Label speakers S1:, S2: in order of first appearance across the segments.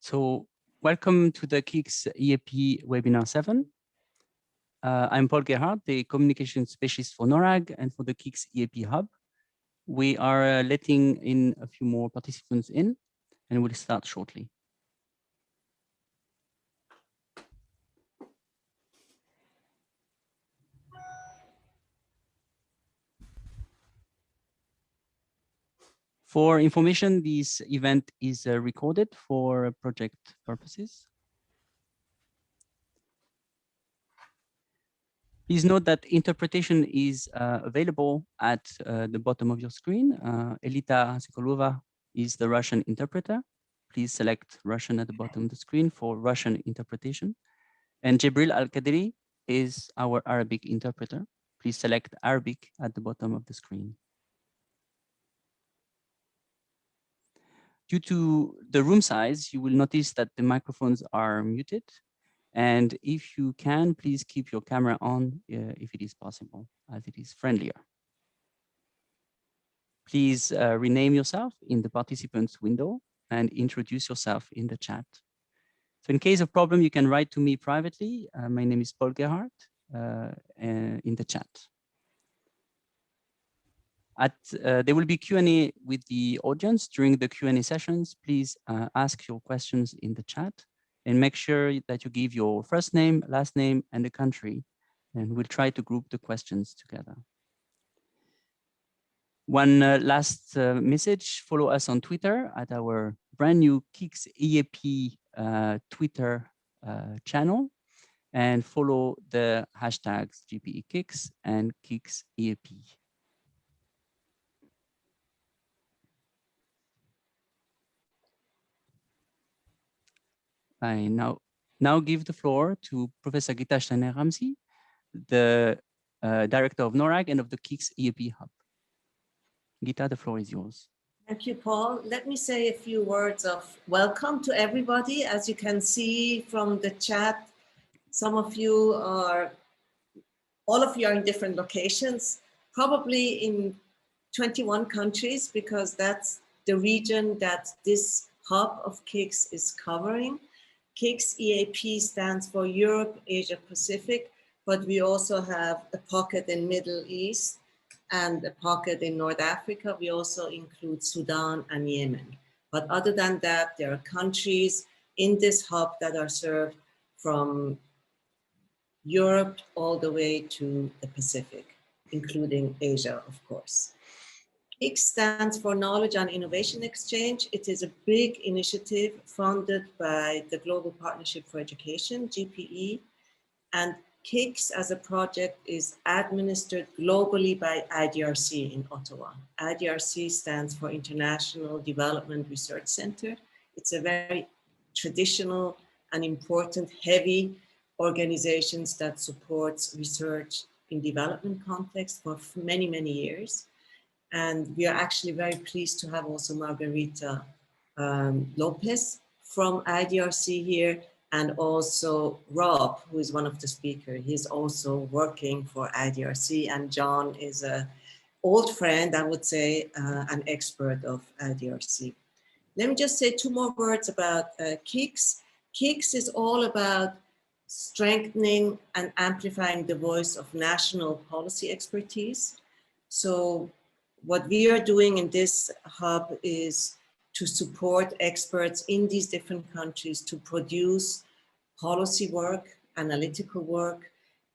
S1: So welcome to the KICS EAP Webinar 7. I'm Paul Gerhardt, the Communication Specialist for NORRAG and for the KICS EAP Hub. We are letting in a few more participants in, and we'll start shortly. For information, this event is recorded for project purposes. Please note that interpretation is available at the bottom of your screen. Elita Sokolova is the Russian interpreter. Please select Russian at the bottom of the screen for Russian interpretation. And Jibril Al-Qadiri is our Arabic interpreter. Please select Arabic at the bottom of the screen. Due to the room size, you will notice that the microphones are muted. And if you can, please keep your camera on if it is possible, as it is friendlier. Please rename yourself in the participants window and introduce yourself in the chat. So in case of problem, you can write to me privately. My name is Paul Gerhardt in the chat. There will be Q&A with the audience during the Q&A sessions. Please ask your questions in the chat and make sure that you give your first name, last name, and the country, and we'll try to group the questions together. One last message, follow us on Twitter at our brand new KICS EAP Twitter channel, and follow the hashtags GPEKICS and KICS EAP. I now give the floor to Professor Gita Steiner-Ramsey, the Director of NORRAG and of the KICS EAP Hub. Gita, the floor is yours.
S2: Thank you, Paul. Let me say a few words of welcome to everybody. As you can see from the chat, some of you are, all of you are in different locations, probably in 21 countries, because that's the region that this hub of KICS is covering. KICS EAP stands for Europe, Asia, Pacific, but we also have a pocket in Middle East and a pocket in North Africa. We also include Sudan and Yemen. But other than that, there are countries in this hub that are served from Europe all the way to the Pacific, including Asia, of course. KICS stands for Knowledge and Innovation Exchange. It is a big initiative funded by the Global Partnership for Education, GPE, and KICS as a project is administered globally by IDRC in Ottawa. IDRC stands for International Development Research Center. It's a very traditional and important, heavy organization that supports research in development context for many, many years. And we are actually very pleased to have also Margarita Lopez from IDRC here, and also Rob, who is one of the speakers. He's also working for IDRC, and John is an old friend, I would say, an expert of IDRC. Let me just say two more words about KICS. KICS is all about strengthening and amplifying the voice of national policy expertise. So what we are doing in this hub is to support experts in these different countries to produce policy work, analytical work,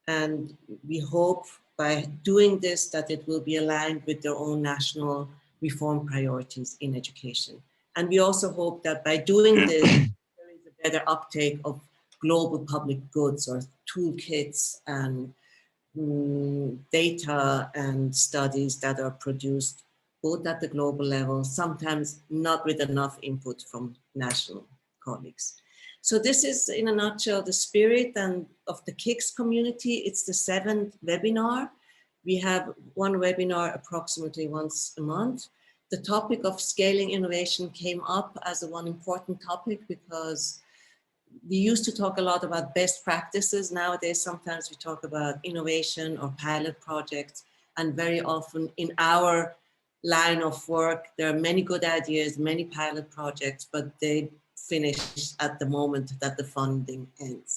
S2: and we hope by doing this that it will be aligned with their own national reform priorities in education. And we also hope that by doing this, there is a better uptake of global public goods or toolkits and data and studies that are produced both at the global level, sometimes not with enough input from national colleagues. So this is, in a nutshell, the spirit and of the KICS community. It's the 7th webinar. We have one webinar approximately once a month. The topic of scaling innovation came up as one important topic because we used to talk a lot about best practices. Nowadays, sometimes we talk about innovation or pilot projects. And very often in our line of work, there are many good ideas, many pilot projects, but they finished at the moment that the funding ends.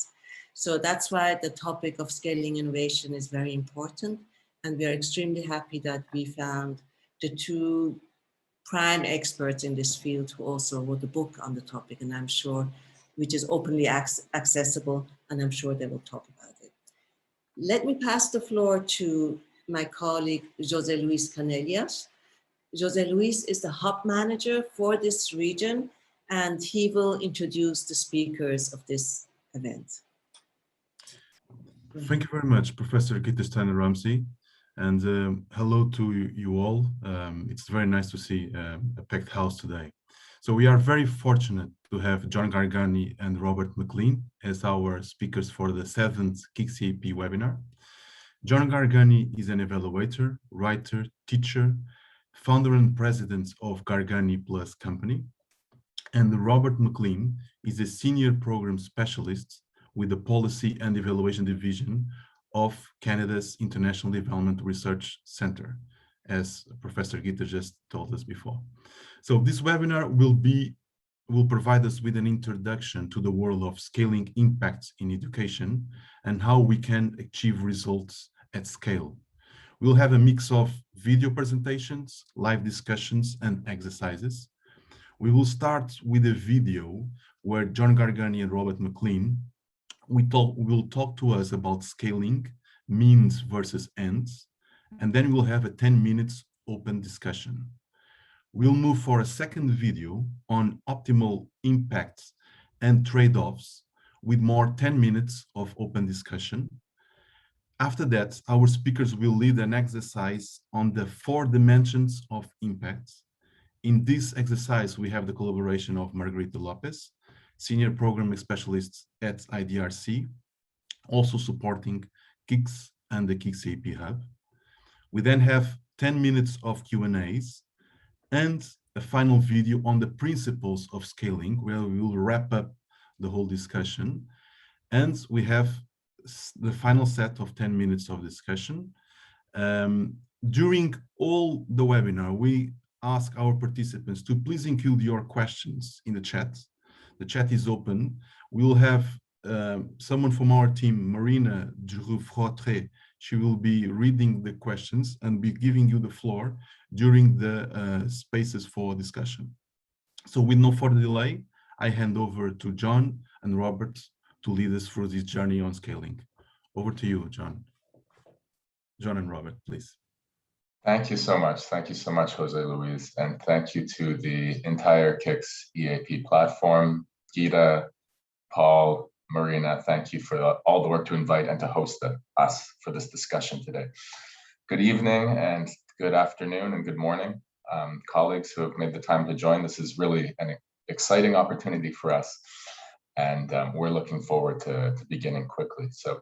S2: So that's why the topic of scaling innovation is very important. And we are extremely happy that we found the two prime experts in this field who also wrote a book on the topic, and I'm sure, which is openly accessible, and I'm sure they will talk about it. Let me pass the floor to my colleague, José Luis Canellas. José Luis is the hub manager for this region, and he will introduce the speakers of this event.
S3: Thank you very much, Professor Gittesteiner-Ramsey, and hello to you all. It's very nice to see a packed house today. So we are very fortunate to have John Gargani and Robert McLean as our speakers for the 7th KICCAP webinar. John Gargani is an evaluator, writer, teacher, founder and president of Gargani Plus Company. And Robert McLean is a senior program specialist with the Policy and Evaluation Division of Canada's International Development Research Center, as Professor Gitter just told us before. So this webinar will provide us with an introduction to the world of scaling impacts in education and how we can achieve results at scale. We'll have a mix of video presentations, live discussions, and exercises. We will start with a video where John Gargani and Robert McLean will talk to us about scaling, means versus ends, and then we'll have a 10 minutes open discussion. We'll move for a second video on optimal impacts and trade-offs with more 10 minutes of open discussion. After that, our speakers will lead an exercise on the 4 dimensions of impacts. In this exercise, we have the collaboration of Margarita Lopez, Senior Program Specialist at IDRC, also supporting KICS and the KICCAP Hub. We then have 10 minutes of Q&As and a final video on the principles of scaling, where we will wrap up the whole discussion. And we have the final set of 10 minutes of discussion. During all the webinar, we ask our participants to please include your questions in the chat. The chat is open. We will have someone from our team, Marina Duroux-Frotré. She will be reading the questions and be giving you the floor during the spaces for discussion. So with no further delay, I hand over to John and Robert to lead us through this journey on scaling. Over to you, John. John and Robert, please.
S4: Thank you so much. Thank you so much, Jose Luis. And thank you to the entire KICS EAP platform. Gita, Paul, Marina, thank you for all the work to invite and to host us for this discussion today. Good evening and good afternoon and good morning, colleagues who have made the time to join. This is really an exciting opportunity for us, and we're looking forward to beginning quickly. So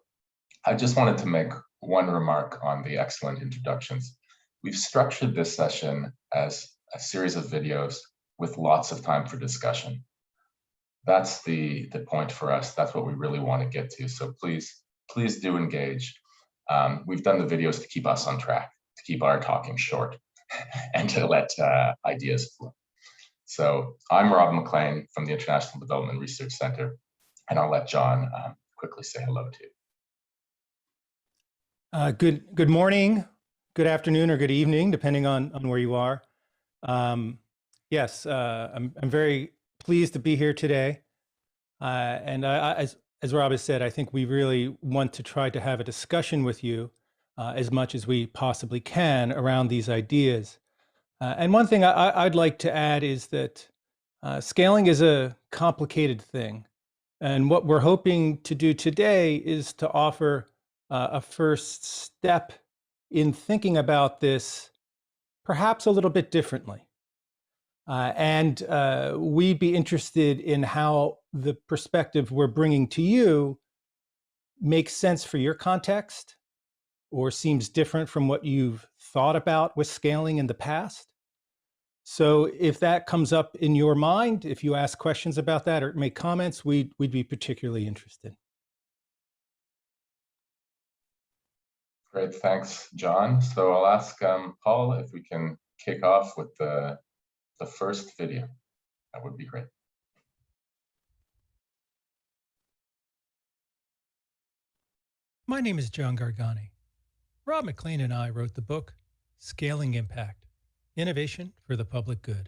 S4: I just wanted to make one remark on the excellent introductions. We've structured this session as a series of videos with lots of time for discussion. That's the point for us. That's what we really want to get to. So please do engage. We've done the videos to keep us on track, to keep our talking short, and to let ideas flow. So I'm Rob McLean from the International Development Research Center, and I'll let John quickly say hello to you.
S5: Good morning, good afternoon, or good evening, depending on where you are. Yes, I'm very pleased to be here today. And as Rob has said, I think we really want to try to have a discussion with you as much as we possibly can around these ideas. And one thing I'd like to add is that scaling is a complicated thing. And what we're hoping to do today is to offer a first step in thinking about this perhaps a little bit differently. And we'd be interested in how the perspective we're bringing to you makes sense for your context or seems different from what you've thought about with scaling in the past. So if that comes up in your mind, if you ask questions about that or make comments, we'd be particularly interested.
S4: Great, thanks, John. So I'll ask Paul if we can kick off with the first video. That would be great.
S5: My name is John Gargani. Rob McLean and I wrote the book, Scaling Impact, Innovation for the Public Good.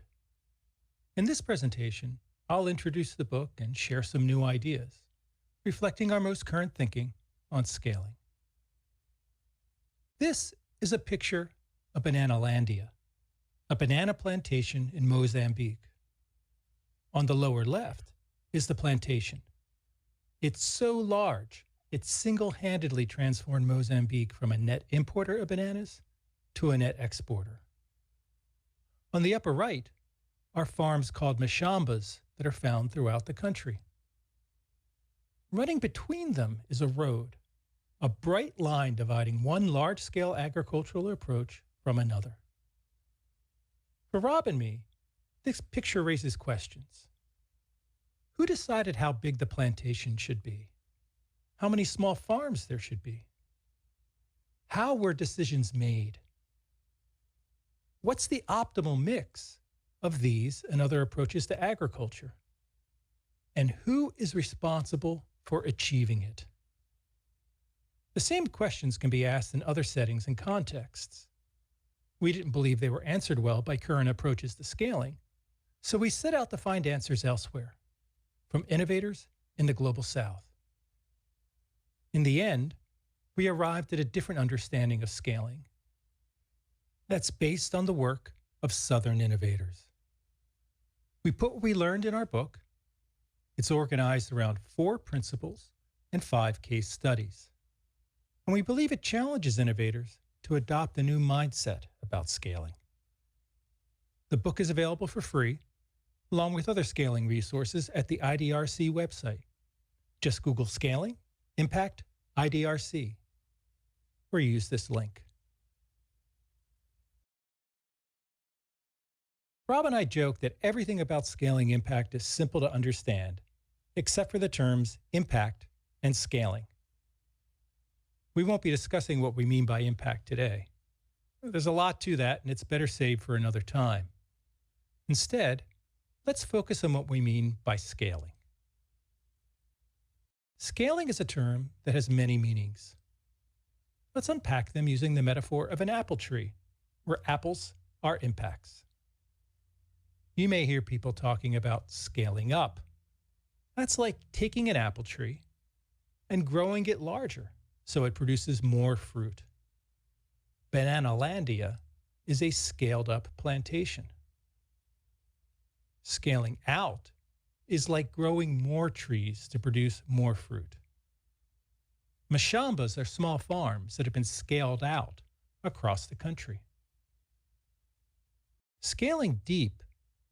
S5: In this presentation, I'll introduce the book and share some new ideas, reflecting our most current thinking on scaling. This is a picture of Bananalandia, a banana plantation in Mozambique. On the lower left is the plantation. It's so large, it single-handedly transformed Mozambique from a net importer of bananas to a net exporter. On the upper right are farms called mashambas that are found throughout the country. Running between them is a road, a bright line dividing one large-scale agricultural approach from another. For Rob and me, this picture raises questions. Who decided how big the plantation should be? How many small farms there should be? How were decisions made? What's the optimal mix of these and other approaches to agriculture? And who is responsible for achieving it? The same questions can be asked in other settings and contexts. We didn't believe they were answered well by current approaches to scaling, so we set out to find answers elsewhere, from innovators in the Global South. In the end, we arrived at a different understanding of scaling that's based on the work of Southern innovators. We put what we learned in our book. It's organized around 4 principles and 5 case studies. And we believe it challenges innovators to adopt a new mindset about scaling. The book is available for free, along with other scaling resources at the IDRC website. Just Google Scaling, Impact, IDRC, or use this link. Rob and I joke that everything about scaling impact is simple to understand, except for the terms impact and scaling. We won't be discussing what we mean by impact today. There's a lot to that, and it's better saved for another time. Instead, let's focus on what we mean by scaling. Scaling is a term that has many meanings. Let's unpack them using the metaphor of an apple tree, where apples are impacts. You may hear people talking about scaling up. That's like taking an apple tree and growing it larger so it produces more fruit. Bananalandia is a scaled-up plantation. Scaling out is like growing more trees to produce more fruit. Mashambas are small farms that have been scaled out across the country. Scaling deep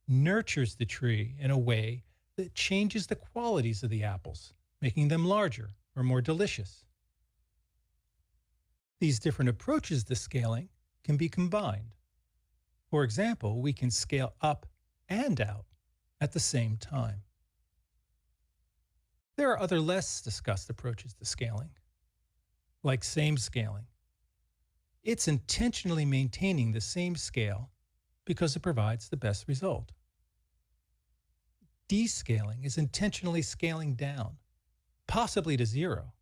S5: nurtures the tree in a way that changes the qualities of the apples, making them larger or more delicious. These different approaches to scaling can be combined. For example, we can scale up and out at the same time. There are other less discussed approaches to scaling, like same scaling. It's intentionally maintaining the same scale because it provides the best result. Descaling is intentionally scaling down, possibly to 0.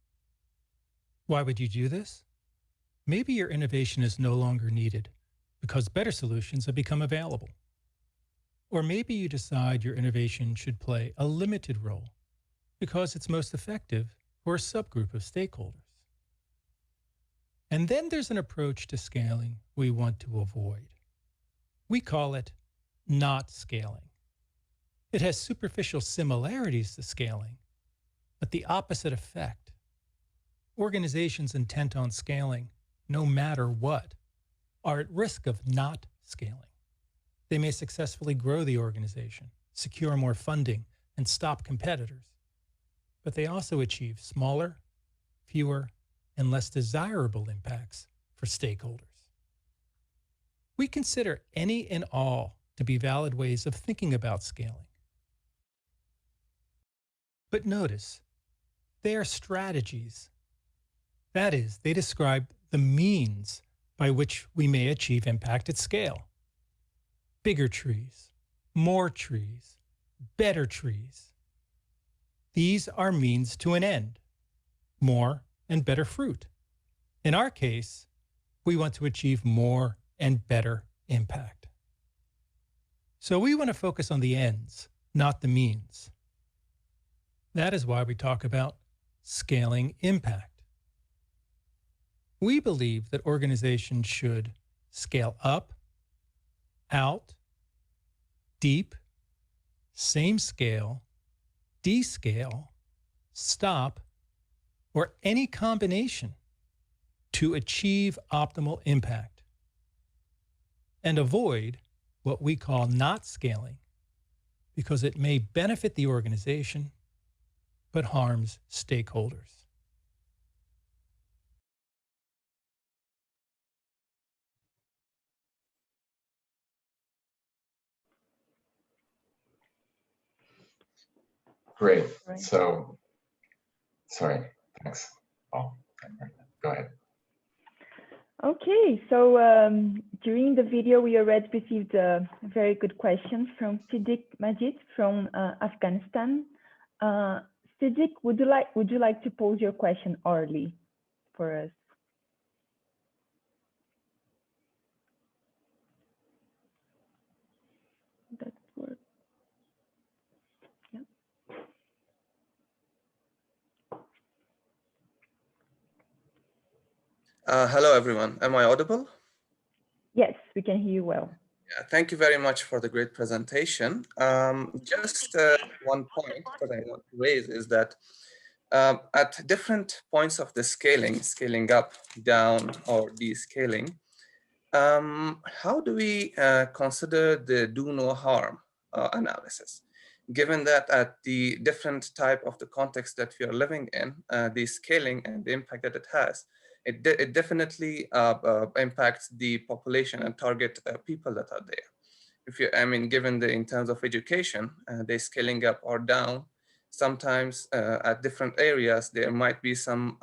S5: Why would you do this? Maybe your innovation is no longer needed because better solutions have become available. Or maybe you decide your innovation should play a limited role because it's most effective for a subgroup of stakeholders. And then there's an approach to scaling we want to avoid. We call it not scaling. It has superficial similarities to scaling, but the opposite effect. Organizations intent on scaling, no matter what, are at risk of not scaling. They may successfully grow the organization, secure more funding, and stop competitors. But they also achieve smaller, fewer, and less desirable impacts for stakeholders. We consider any and all to be valid ways of thinking about scaling. But notice, they are strategies. That is, they describe the means by which we may achieve impact at scale. Bigger trees, more trees, better trees. These are means to an end. More and better fruit. In our case, we want to achieve more and better impact. So we want to focus on the ends, not the means. That is why we talk about scaling impact. We believe that organizations should scale up, out, deep, same scale, descale, stop, or any combination to achieve optimal impact, and avoid what we call not scaling, because it may benefit the organization but harms stakeholders.
S4: Great.
S6: Right.
S4: So, sorry, thanks. Oh, go ahead.
S6: Okay, so during the video, we already received a very good question from Siddiq Majid from Afghanistan. Siddiq, would you like to pose your question orally for us? That works. Yeah.
S7: Hello, everyone. Am I audible?
S6: Yes, we can hear you well.
S7: Yeah, thank you very much for the great presentation. Just one point that I want to raise is that at different points of the scaling up, down, or descaling, how do we consider the do no harm analysis? Given that at the different type of the context that we are living in, the scaling and the impact that it has, it definitely impacts the population and target people that are there. If you, I mean, given in terms of education, they're scaling up or down, sometimes at different areas, there might be some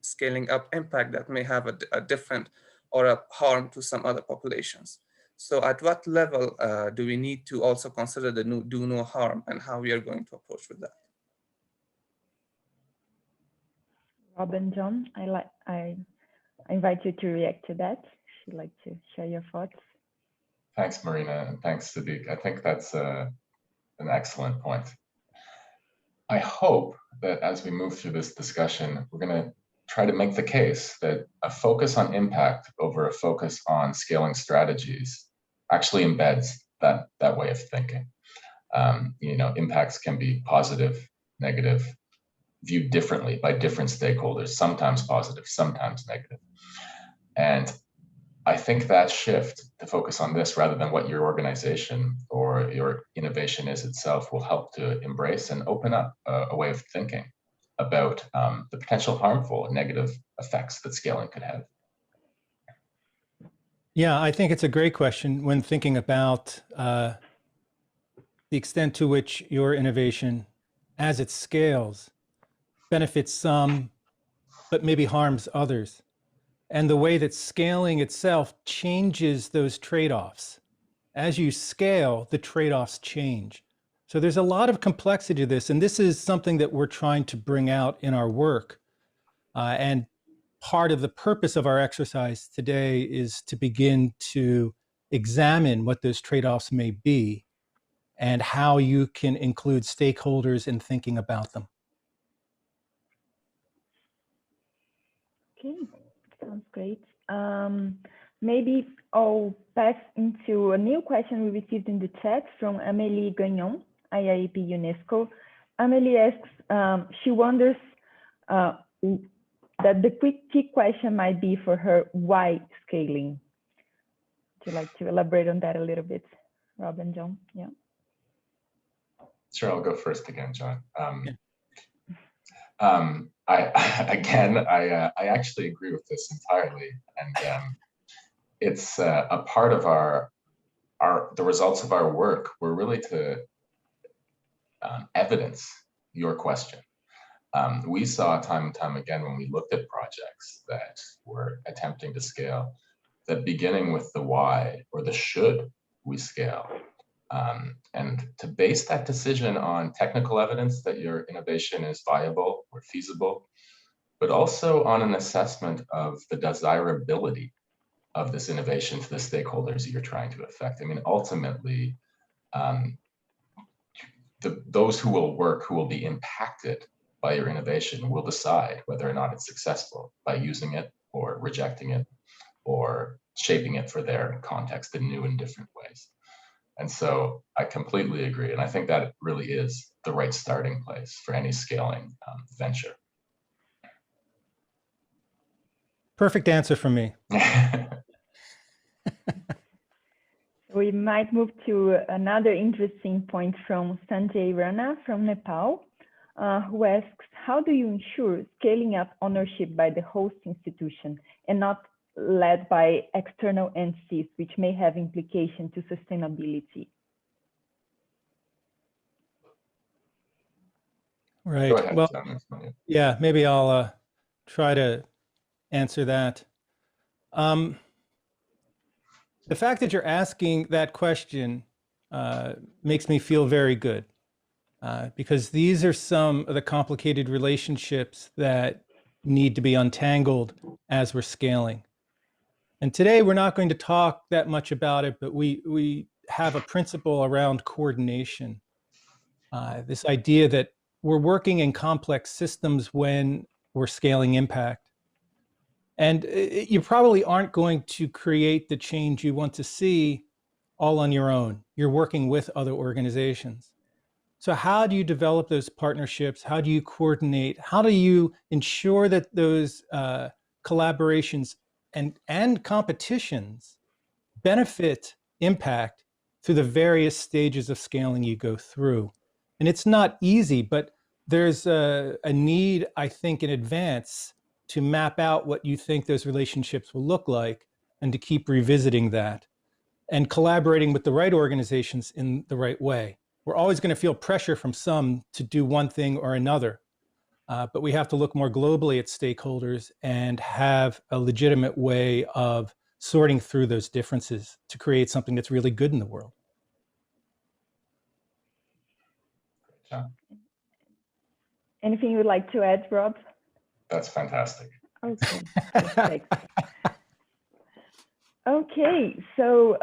S7: scaling up impact that may have a different or a harm to some other populations. So at what level do we need to also consider the do no harm and how we are going to approach with that?
S6: Rob and John, I invite you to react to that. If you'd like to share your thoughts.
S4: Thanks, Marina, and thanks, Sadiq. I think that's an excellent point. I hope that as we move through this discussion, we're going to try to make the case that a focus on impact over a focus on scaling strategies actually embeds that way of thinking. You know, impacts can be positive, negative, viewed differently by different stakeholders, sometimes positive, sometimes negative. And I think that shift to focus on this rather than what your organization or your innovation is itself will help to embrace and open up a way of thinking about the potential harmful and negative effects that scaling could have.
S5: Yeah, I think it's a great question when thinking about the extent to which your innovation, as it scales, benefits some, but maybe harms others. And the way that scaling itself changes those trade-offs. As you scale, the trade-offs change. So there's a lot of complexity to this, and this is something that we're trying to bring out in our work. And part of the purpose of our exercise today is to begin to examine what those trade-offs may be and how you can include stakeholders in thinking about them.
S6: Okay, sounds great. Maybe I'll pass into a new question we received in the chat from Amélie Gagnon, IAEP UNESCO. Amélie asks, she wonders that the key question might be for her, why scaling? Would you like to elaborate on that a little bit, Rob and John? Yeah.
S4: Sure, I'll go first again, John.
S5: Yeah.
S4: I actually agree with this entirely, and it's a part of the results of our work were really to evidence your question. We saw time and time again when we looked at projects that were attempting to scale, that beginning with the why or the should we scale, and to base that decision on technical evidence that your innovation is viable or feasible, but also on an assessment of the desirability of this innovation to the stakeholders that you're trying to affect. I mean, ultimately, those who will be impacted by your innovation will decide whether or not it's successful by using it or rejecting it or shaping it for their context in new and different ways. And so I completely agree. And I think that really is the right starting place for any scaling venture.
S5: Perfect answer from me.
S6: We might move to another interesting point from Sanjay Rana from Nepal, who asks, how do you ensure scaling up ownership by the host institution and not led by external entities, which may have implication to sustainability?
S5: Right.
S4: Go ahead,
S5: well,
S4: John.
S5: yeah, maybe I'll try to answer that. The fact that you're asking that question makes me feel very good, because these are some of the complicated relationships that need to be untangled as we're scaling. And today we're not going to talk that much about it, but we have a principle around coordination. This idea that we're working in complex systems when we're scaling impact. And you probably aren't going to create the change you want to see all on your own. You're working with other organizations. So how do you develop those partnerships? How do you coordinate? How do you ensure that those collaborations and competitions benefit impact through the various stages of scaling you go through? And it's not easy, but there's a need, I think, in advance to map out what you think those relationships will look like and to keep revisiting that and collaborating with the right organizations in the right way. We're always going to feel pressure from some to do one thing or another, but we have to look more globally at stakeholders and have a legitimate way of sorting through those differences to create something that's really good in the world.
S6: Anything you'd like to add, Rob?
S4: That's fantastic.
S6: Okay, perfect. Okay, so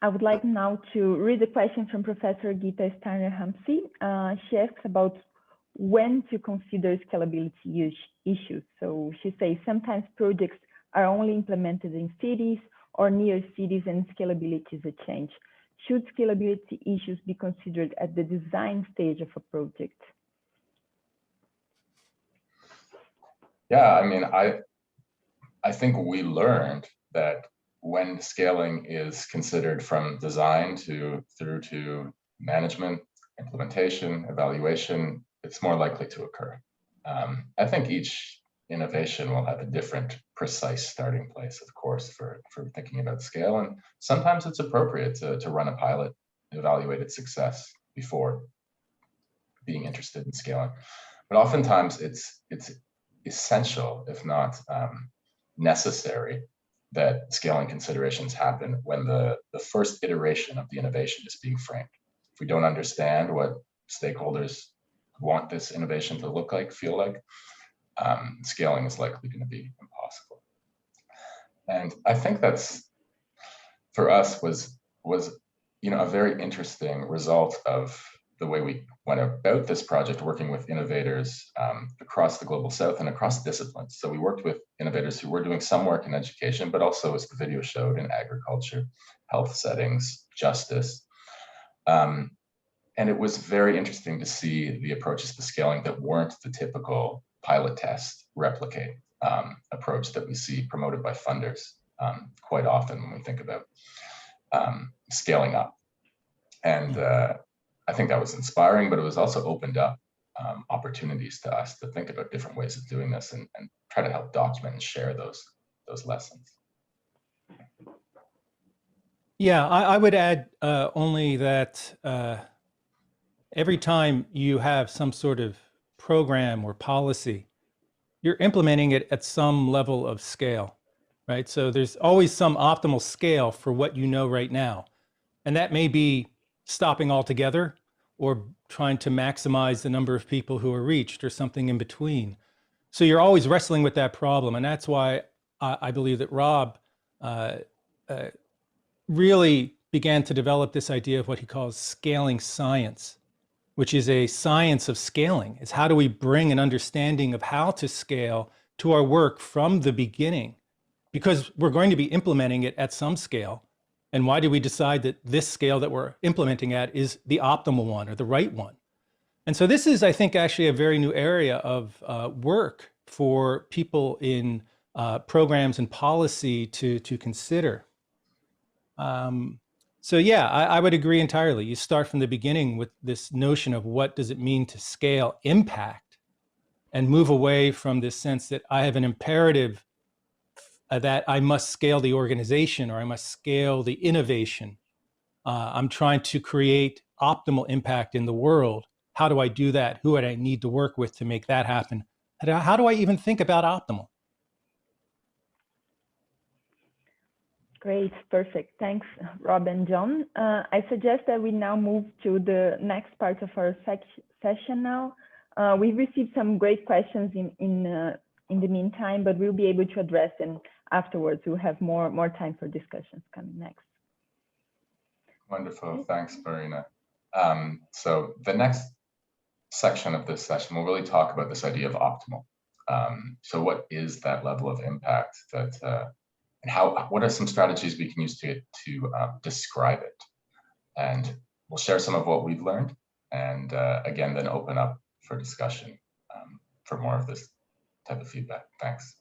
S6: I would like now to read a question from Professor Gita Steiner-Hamsi. She asks about when to consider scalability issues. So she says sometimes projects are only implemented in cities or near cities and scalability is a change. Should scalability issues be considered at the design stage of a project?
S4: Yeah, I mean, I think we learned that when scaling is considered from design through to management, implementation, evaluation, it's more likely to occur. I think each innovation will have a different precise starting place, of course, for thinking about scale. And sometimes it's appropriate to run a pilot, evaluate its success before being interested in scaling. But oftentimes it's essential, if not necessary, that scaling considerations happen when the first iteration of the innovation is being framed. If we don't understand what stakeholders want this innovation to look like, feel like, scaling is likely going to be impossible. And I think that's, for us, was a very interesting result of the way we went about this project, working with innovators across the global south and across disciplines. So we worked with innovators who were doing some work in education, but also, as the video showed, in agriculture, health settings, justice. And it was very interesting to see the approaches to scaling that weren't the typical pilot test, replicate approach that we see promoted by funders quite often when we think about scaling up. And I think that was inspiring, but it was also opened up opportunities to us to think about different ways of doing this and try to help document and share those lessons.
S5: Yeah, I would add only that every time you have some sort of program or policy, you're implementing it at some level of scale, right? So there's always some optimal scale for what you know right now. And that may be stopping altogether or trying to maximize the number of people who are reached or something in between. So you're always wrestling with that problem. And that's why I believe that Rob really began to develop this idea of what he calls scaling science, which is a science of scaling. It's how do we bring an understanding of how to scale to our work from the beginning? Because we're going to be implementing it at some scale. And why do we decide that this scale that we're implementing at is the optimal one or the right one? And so this is, I think, actually a very new area of work for people in programs and policy to consider. So yeah, I would agree entirely. You start from the beginning with this notion of what does it mean to scale impact and move away from this sense that I have an imperative that I must scale the organization or I must scale the innovation. I'm trying to create optimal impact in the world. How do I do that? Who would I need to work with to make that happen? How do I even think about optimal?
S6: Great, perfect. Thanks, Rob and John. I suggest that we now move to the next part of our session now. We've received some great questions in the meantime, but we'll be able to address them afterwards. We'll have more time for discussions coming next.
S4: Wonderful, thanks, Marina. So the next section of this session, we'll really talk about this idea of optimal. So what is that level of impact that, and what are some strategies we can use to describe it? And we'll share some of what we've learned, and again, then open up for discussion for more of this type of feedback. Thanks.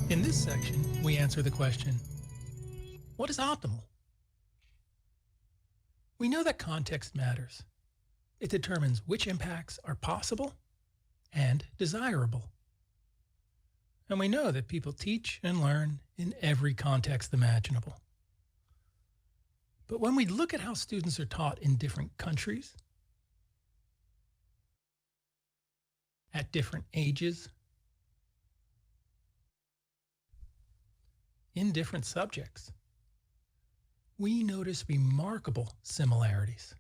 S8: In this section, we answer the question, what is optimal? We know that context matters. It determines which impacts are possible and desirable. And we know that people teach and learn in every context imaginable. But when we look at how students are taught in different countries, at different ages, in different subjects, we notice remarkable similarities.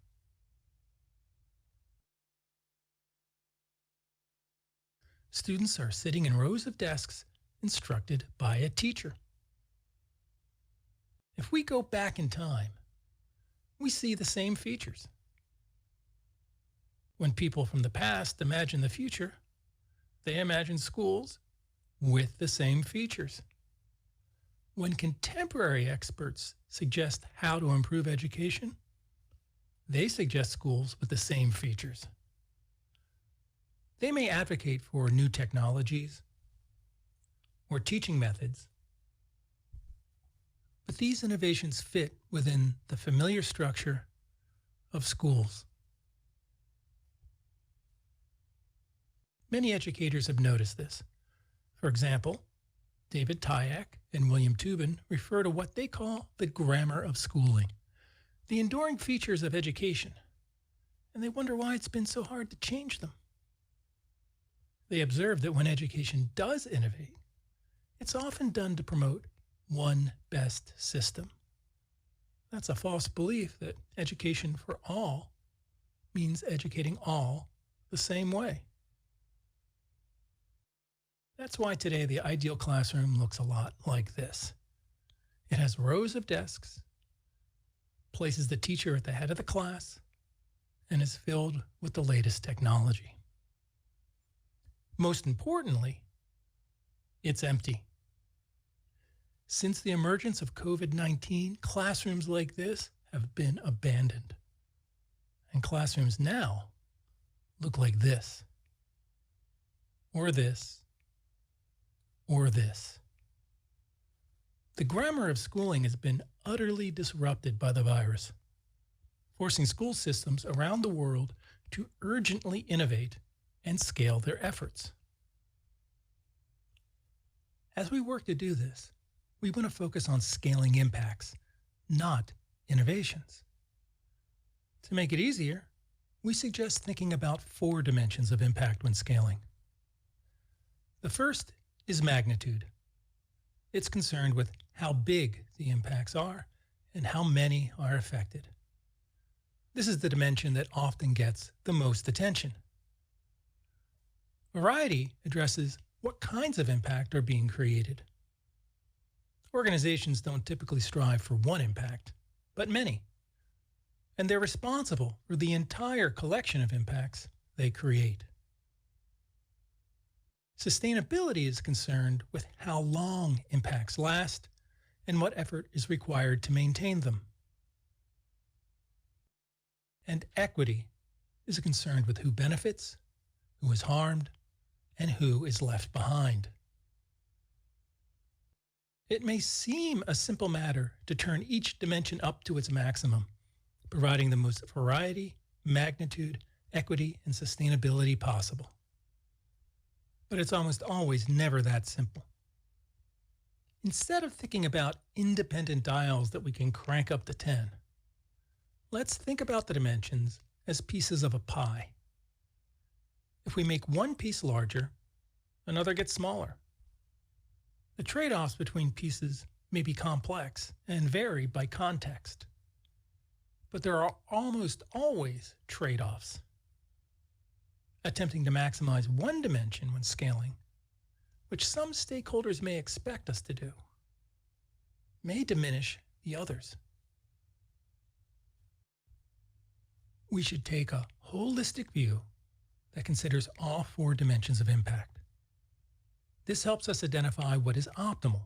S8: Students are sitting in rows of desks instructed by a teacher. If we go back in time, we see the same features. When people from the past imagine the future, they imagine schools with the same features. When contemporary experts suggest how to improve education, they suggest schools with the same features. They may advocate for new technologies or teaching methods, but these innovations fit within the familiar structure of schools. Many educators have noticed this. For example, David Tyack and William Tubin refer to what they call the grammar of schooling, the enduring features of education, and they wonder why it's been so hard to change them. They observe that when education does innovate, it's often done to promote one best system. That's a false belief that education for all means educating all the same way. That's why today the ideal classroom looks a lot like this. It has rows of desks, places the teacher at the head of the class, and is filled with the latest technology. Most importantly, it's empty. Since the emergence of COVID-19, classrooms like this have been abandoned. And classrooms now look like this, or this, or this. The grammar of schooling has been utterly disrupted by the virus, forcing school systems around the world to urgently innovate and scale their efforts. As we work to do this, we want to focus on scaling impacts, not innovations. To make it easier, we suggest thinking about 4 dimensions of impact when scaling. The first is magnitude. It's concerned with how big the impacts are and how many are affected. This is the dimension that often gets the most attention. Variety addresses what kinds of impact are being created. Organizations don't typically strive for one impact, but many. And they're responsible for the entire collection of impacts they create. Sustainability is concerned with how long impacts last and what effort is required to maintain them. And equity is concerned with who benefits, who is harmed, and who is left behind. It may seem a simple matter to turn each dimension up to its maximum, providing the most variety, magnitude, equity, and sustainability possible. But it's almost always never that simple. Instead of thinking about independent dials that we can crank up to 10, let's think about the dimensions as pieces of a pie. If we make one piece larger, another gets smaller. The trade-offs between pieces may be complex and vary by context, but there are almost always trade-offs. Attempting to maximize one dimension when scaling, which some stakeholders may expect us to do, may diminish the others. We should take a holistic view that considers all 4 dimensions of impact. This helps us identify what is optimal.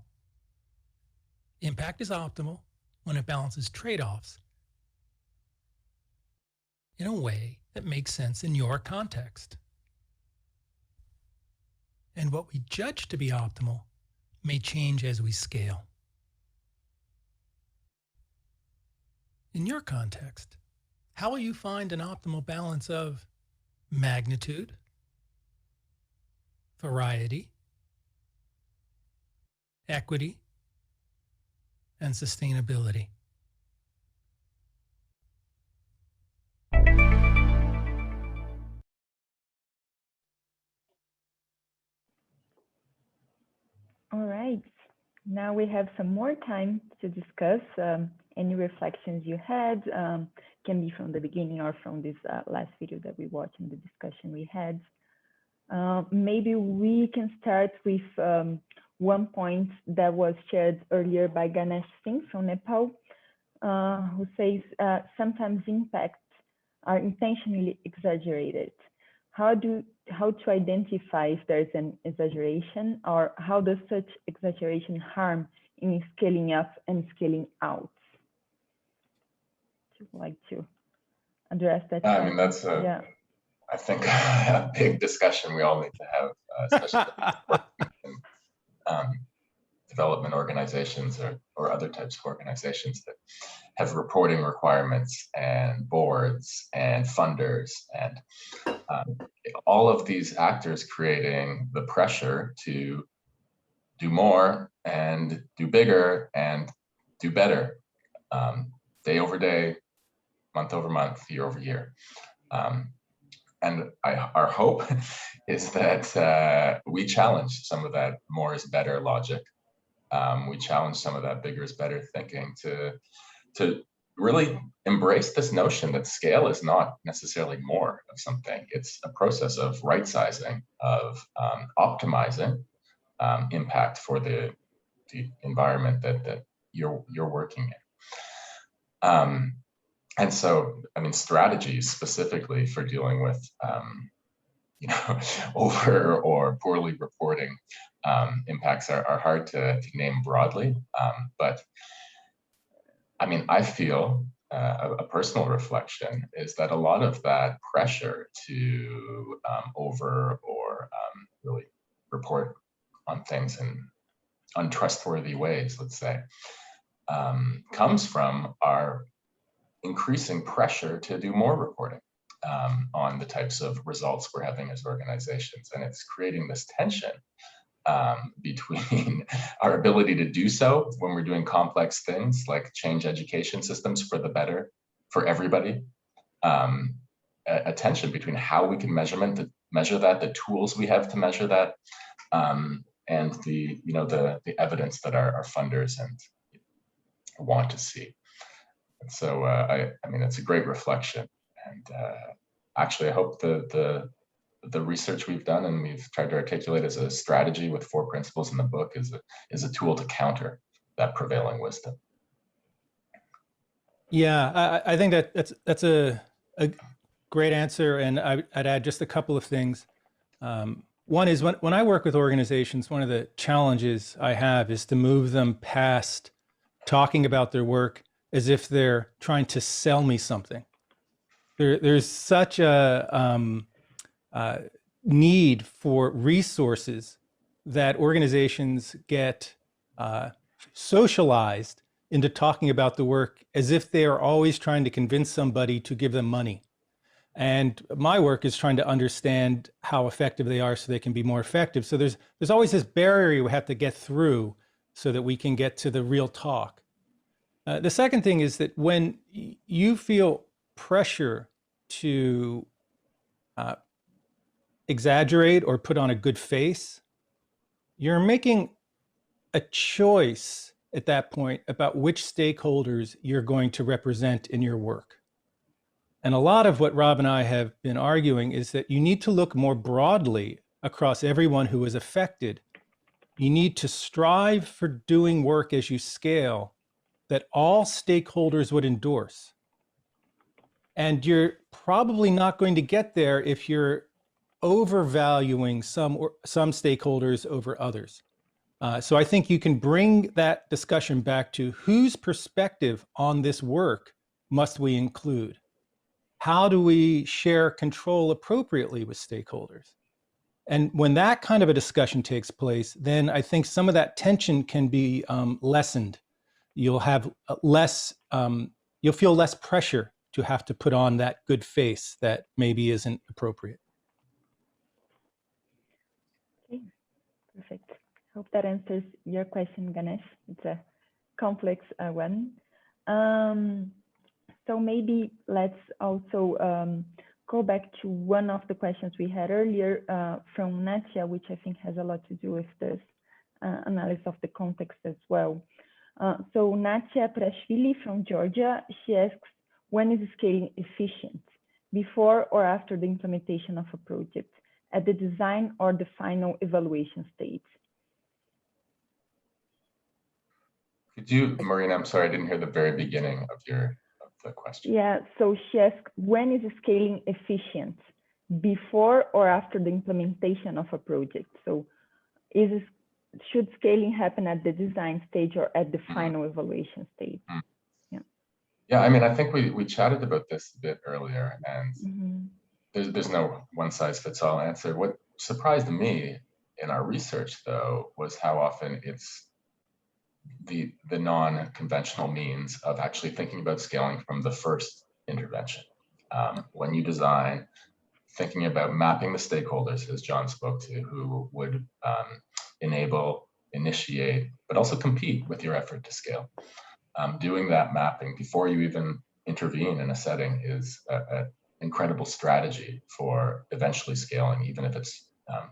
S8: Impact is optimal when it balances trade-offs in a way that makes sense in your context. And what we judge to be optimal may change as we scale. In your context, how will you find an optimal balance of magnitude, variety, equity, and sustainability?
S6: All right, now we have some more time to discuss any reflections you had, can be from the beginning or from this last video that we watched and the discussion we had. Maybe we can start with one point that was shared earlier by Ganesh Singh from Nepal, who says sometimes impacts are intentionally exaggerated. How to identify if there's an exaggeration, or how does such exaggeration harm in scaling up and scaling out? Would you like to address that?
S4: I mean, that's I think a big discussion we all need to have, especially in development organizations or other types of organizations that have reporting requirements and boards and funders and all of these actors creating the pressure to do more and do bigger and do better, day over day, month over month, year over year. And our hope is that we challenge some of that more is better logic. We challenge some of that bigger is better thinking to really embrace this notion that scale is not necessarily more of something. It's a process of right sizing, of optimizing impact for the environment that you're working in. And so, I mean, strategies specifically for dealing with, over or poorly reporting impacts are hard to name broadly. But I mean, I feel a personal reflection is that a lot of that pressure to over or really report on things in untrustworthy ways, let's say, comes from our increasing pressure to do more reporting on the types of results we're having as organizations. And it's creating this tension between our ability to do so when we're doing complex things like change education systems for the better for everybody, a tension between how we can measure that, the tools we have to measure that, and the evidence that our funders and want to see. And so I mean, it's a great reflection. And actually, I hope the research we've done and we've tried to articulate as a strategy with 4 principles in the book is a tool to counter that prevailing wisdom.
S5: Yeah, I think that's a great answer, and I'd add just a couple of things. One is when I work with organizations, one of the challenges I have is to move them past talking about their work as if they're trying to sell me something. There's such a need for resources that organizations get socialized into talking about the work as if they are always trying to convince somebody to give them money. And my work is trying to understand how effective they are so they can be more effective. So there's always this barrier we have to get through so that we can get to the real talk. The second thing is that when you feel pressure to exaggerate or put on a good face, you're making a choice at that point about which stakeholders you're going to represent in your work. And a lot of what Rob and I have been arguing is that you need to look more broadly across everyone who is affected. You need to strive for doing work as you scale that all stakeholders would endorse. And you're probably not going to get there if you're overvaluing some stakeholders over others. So I think you can bring that discussion back to whose perspective on this work must we include? How do we share control appropriately with stakeholders? And when that kind of a discussion takes place, then I think some of that tension can be lessened. You'll have you'll feel less pressure to have to put on that good face that maybe isn't appropriate.
S6: Okay, perfect. Hope that answers your question, Ganesh. It's a complex one. So maybe let's also go back to one of the questions we had earlier from Natia, which I think has a lot to do with this analysis of the context as well. So Natia Prashvili from Georgia, she asks, when is scaling efficient? Before or after the implementation of a project? At the design or the final evaluation stage?
S4: Could you, Marina, I'm sorry, I didn't hear the very beginning of the question.
S6: Yeah, so she asked, when is scaling efficient? Before or after the implementation of a project? So should scaling happen at the design stage or at the final evaluation stage?
S4: Yeah, I mean, I think we chatted about this a bit earlier, and there's no one size fits all answer. What surprised me in our research, though, was how often it's the non-conventional means of actually thinking about scaling from the first intervention. When you design, thinking about mapping the stakeholders, as John spoke to, who would enable, initiate, but also compete with your effort to scale. Doing that mapping before you even intervene in a setting is an incredible strategy for eventually scaling, even if it's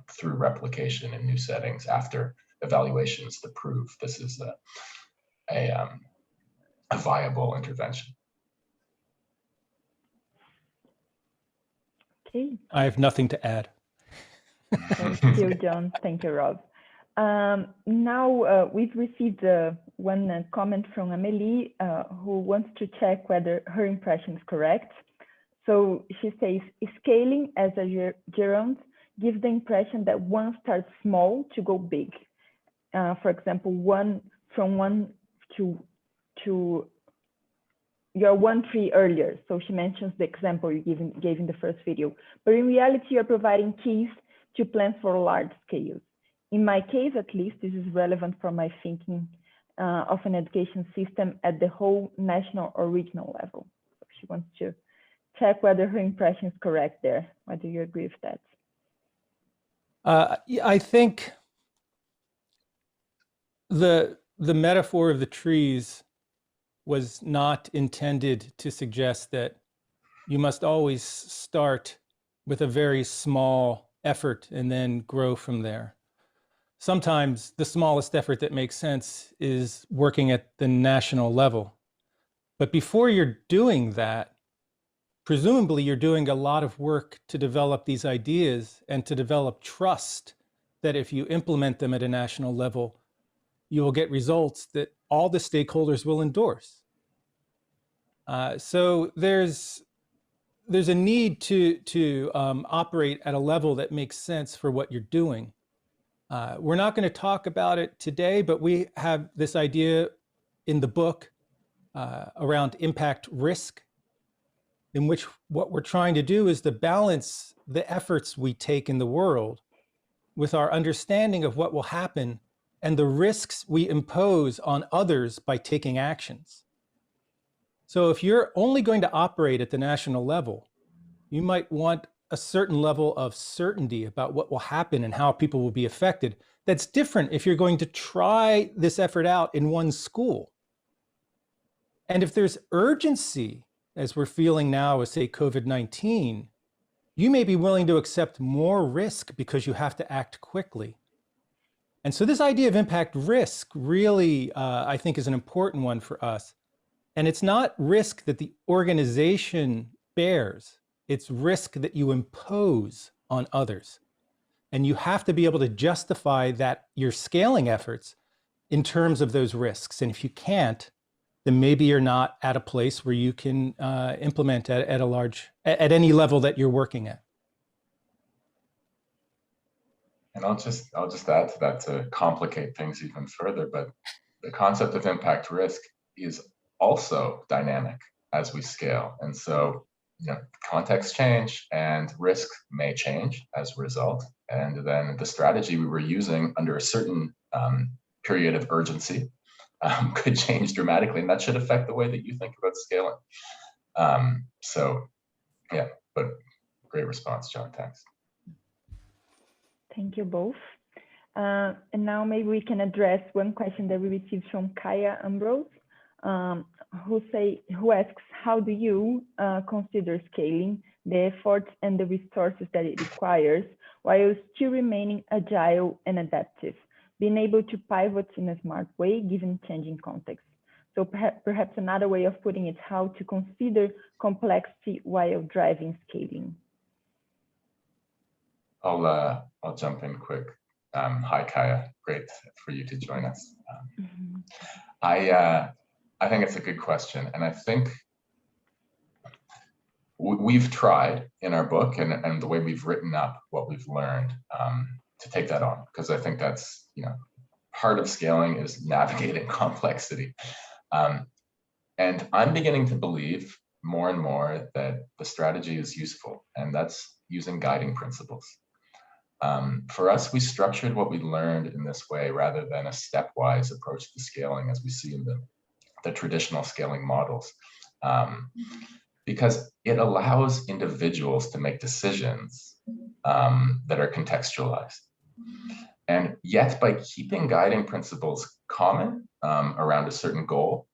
S4: through replication in new settings after evaluations to prove this is a viable intervention.
S6: Okay.
S5: I have nothing to add.
S6: Thank you, John. Thank you, Rob. Now we've received one comment from Amelie who wants to check whether her impression is correct. So she says, scaling as a gerund gives the impression that one starts small to go big. For example, from one to you're 1 tree earlier. So she mentions the example you gave in the first video. But in reality, you're providing keys to plans for large scales. In my case, at least, this is relevant for my thinking of an education system at the whole national or regional level. So she wants to check whether her impression is correct there. Whether you agree with that?
S5: I think the metaphor of the trees was not intended to suggest that you must always start with a very small effort and then grow from there. sometimes the smallest effort that makes sense is working at the national level. But before you're doing that, presumably you're doing a lot of work to develop these ideas and to develop trust that if you implement them at a national level, you will get results that all the stakeholders will endorse. So there's a need to operate at a level that makes sense for what you're doing. We're not going to talk about it today, but we have this idea in the book around impact risk, in which what we're trying to do is to balance the efforts we take in the world with our understanding of what will happen and the risks we impose on others by taking actions. So if you're only going to operate at the national level, you might want a certain level of certainty about what will happen and how people will be affected. That's different if you're going to try this effort out in one school. And if there's urgency, as we're feeling now with, say, COVID-19, you may be willing to accept more risk because you have to act quickly. And so this idea of impact risk really, I think, is an important one for us. And it's not risk that the organization bears, it's risk that you impose on others. And you have to be able to justify that your scaling efforts in terms of those risks. And if you can't, then maybe you're not at a place where you can implement at any level that you're working at.
S4: And I'll just add to that to complicate things even further, but the concept of impact risk is also dynamic as we scale. And so, contexts change and risk may change as a result. And then the strategy we were using under a certain period of urgency could change dramatically, and that should affect the way that you think about scaling. So yeah, but great response, John, thanks.
S6: Thank you both. And now maybe we can address one question that we received from Kaya Ambrose, who asks, how do you consider scaling the efforts and the resources that it requires while still remaining agile and adaptive, being able to pivot in a smart way given changing contexts? So perhaps another way of putting it, how to consider complexity while driving scaling.
S4: I'll jump in quick. Hi, Kaya. Great for you to join us. I think it's a good question, and I think we've tried in our book and the way we've written up what we've learned to take that on, because I think that's part of scaling is navigating complexity, and I'm beginning to believe more and more that the strategy is useful, and that's using guiding principles. For us, we structured what we learned in this way rather than a stepwise approach to scaling as we see in the traditional scaling models, because it allows individuals to make decisions that are contextualized. And yet, by keeping guiding principles common around a certain goal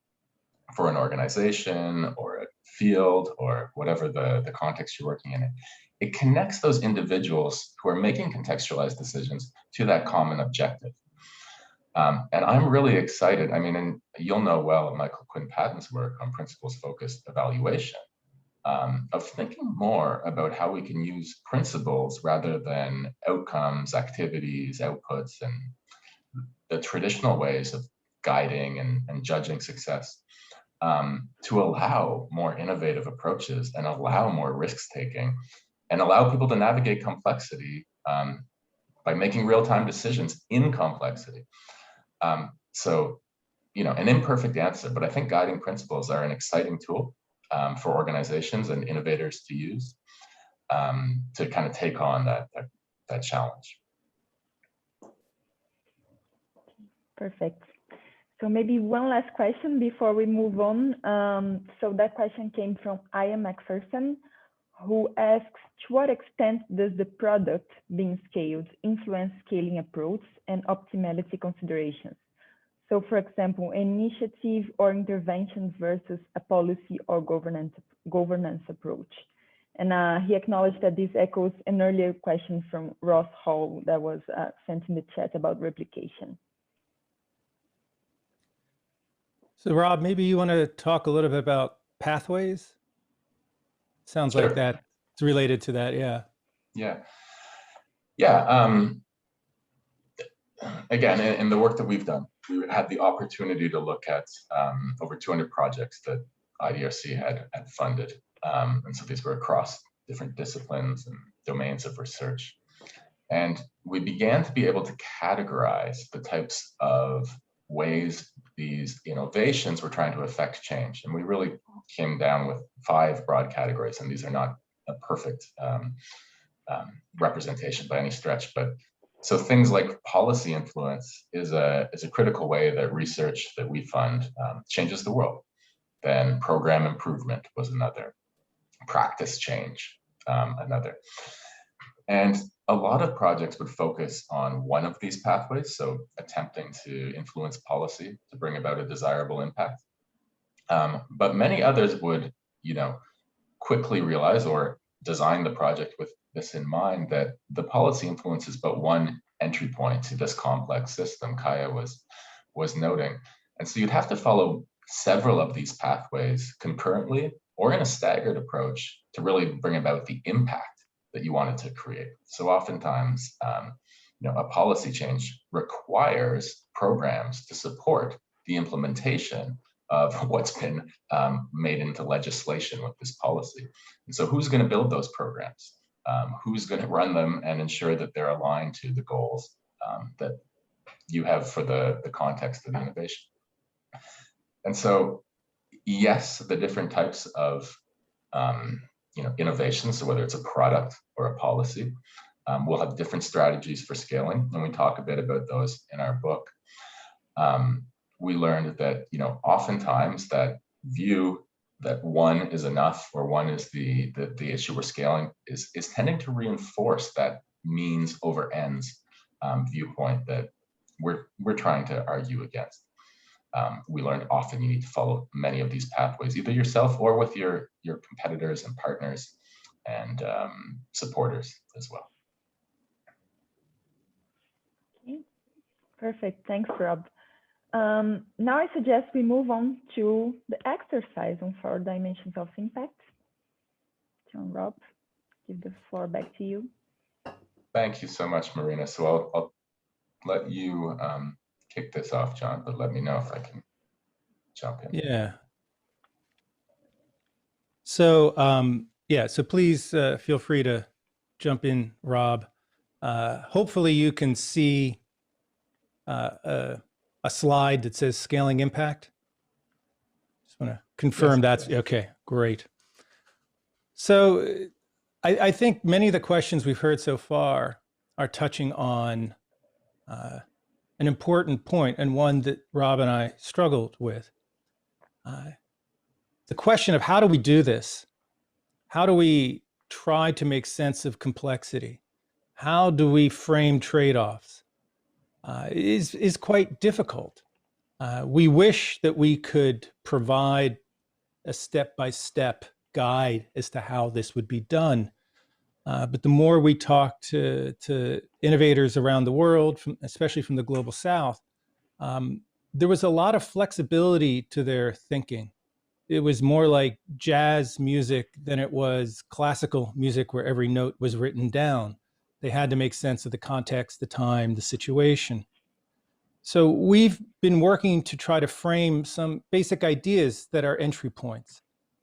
S4: for an organization or a field or whatever the context you're working in, it connects those individuals who are making contextualized decisions to that common objective. And I'm really excited. I mean, and you'll know well Michael Quinn Patton's work on principles-focused evaluation, of thinking more about how we can use principles rather than outcomes, activities, outputs, and the traditional ways of guiding and judging success, to allow more innovative approaches and allow more risk-taking and allow people to navigate complexity by making real-time decisions in complexity. So, an imperfect answer, but I think guiding principles are an exciting tool for organizations and innovators to use to kind of take on that challenge.
S6: Perfect. So maybe one last question before we move on. So that question came from Ian McPherson, who asks, to what extent does the product being scaled influence scaling approach and optimality considerations? So for example, initiative or intervention versus a policy or governance approach. And he acknowledged that this echoes an earlier question from Ross Hall that was sent in the chat about replication.
S5: So Rob, maybe you want to talk a little bit about pathways? Sounds
S4: Sure.
S5: like that's related to that, yeah.
S4: Yeah. Again, in the work that we've done, we had the opportunity to look at over 200 projects that IDRC had funded. And so these were across different disciplines and domains of research. And we began to be able to categorize the types of ways these innovations were trying to affect change. And we really came down with 5 broad categories, and these are not a perfect representation by any stretch, but so things like policy influence is a critical way that research that we fund changes the world. Then program improvement was another, practice change, another. And a lot of projects would focus on one of these pathways, so attempting to influence policy to bring about a desirable impact. But many others would, quickly realize or design the project with this in mind, that the policy influence is but one entry point to this complex system Kaya was noting. And so you'd have to follow several of these pathways concurrently or in a staggered approach to really bring about the impact that you wanted to create. So oftentimes, a policy change requires programs to support the implementation of what's been made into legislation with this policy. And so who's going to build those programs? Who's going to run them and ensure that they're aligned to the goals that you have for the context of the innovation? And so, yes, the different types of innovations, so whether it's a product or a policy, will have different strategies for scaling, and we talk a bit about those in our book. We learned that oftentimes that view that one is enough or one is the issue we're scaling is tending to reinforce that means over ends viewpoint that we're trying to argue against. We learned often you need to follow many of these pathways, either yourself or with your competitors and partners and supporters as well.
S6: Okay. Perfect. Thanks, Rob. Now I suggest we move on to the exercise on 4 dimensions of impact. John, Rob, give the floor back to you.
S4: Thank you so much, Marina. So I'll let you kick this off, John, but let me know if I can jump in.
S5: Yeah. So, so please feel free to jump in, Rob. Hopefully you can see a slide that says scaling impact. Just want to confirm that's okay, great. So I think many of the questions we've heard so far are touching on an important point, and one that Rob and I struggled with. The question of how do we do this? How do we try to make sense of complexity? How do we frame trade-offs? Is quite difficult. We wish that we could provide a step-by-step guide as to how this would be done. But the more we talk to innovators around the world, especially from the Global South, there was a lot of flexibility to their thinking. It was more like jazz music than it was classical music where every note was written down. They had to make sense of the context, the time, the situation. So we've been working to try to frame some basic ideas that are entry points.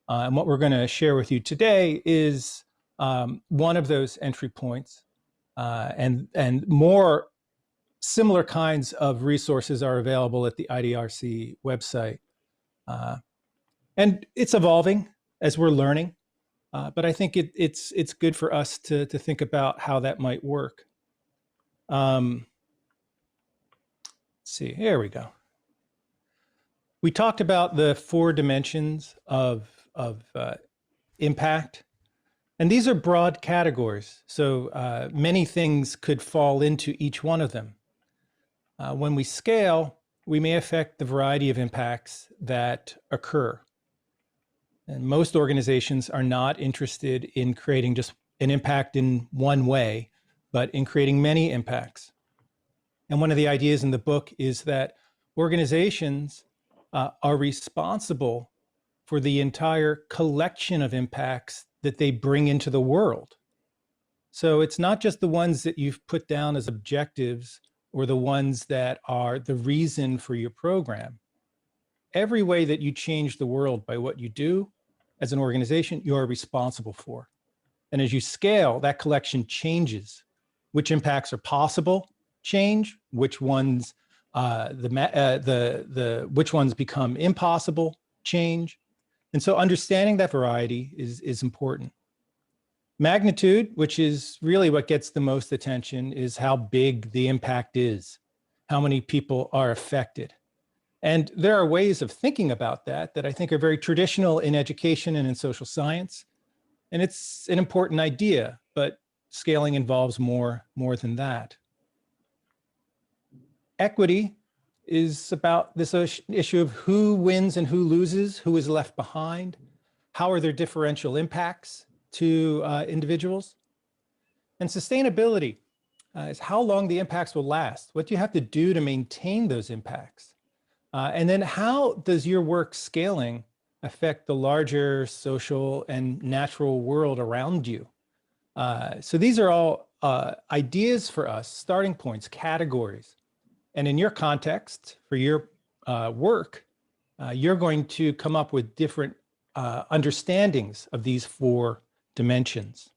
S5: And what we're going to share with you today is one of those entry points, and more similar kinds of resources are available at the IDRC website. And it's evolving as we're learning, but I think it's good for us to think about how that might work. Let's see, here we go. We talked about the 4 dimensions of impact, and these are broad categories. So many things could fall into each one of them. When we scale, we may affect the variety of impacts that occur. And most organizations are not interested in creating just an impact in one way, but in creating many impacts. And one of the ideas in the book is that organizations are responsible for the entire collection of impacts that they bring into the world. So it's not just the ones that you've put down as objectives or the ones that are the reason for your program. Every way that you change the world by what you do as an organization, you are responsible for. And as you scale, that collection changes. Which impacts are possible change, which ones which ones become impossible change. And so understanding that variety is important. Magnitude, which is really what gets the most attention, is how big the impact is, how many people are affected. And there are ways of thinking about that I think are very traditional in education and in social science. And it's an important idea, but scaling involves more than that. Equity is about this issue of who wins and who loses, who is left behind, how are there differential impacts to individuals. And sustainability is how long the impacts will last. What do you have to do to maintain those impacts? And then how does your work scaling affect the larger social and natural world around you? So these are all ideas for us, starting points, categories. And in your context, for your work, you're going to come up with different understandings of these 4 dimensions.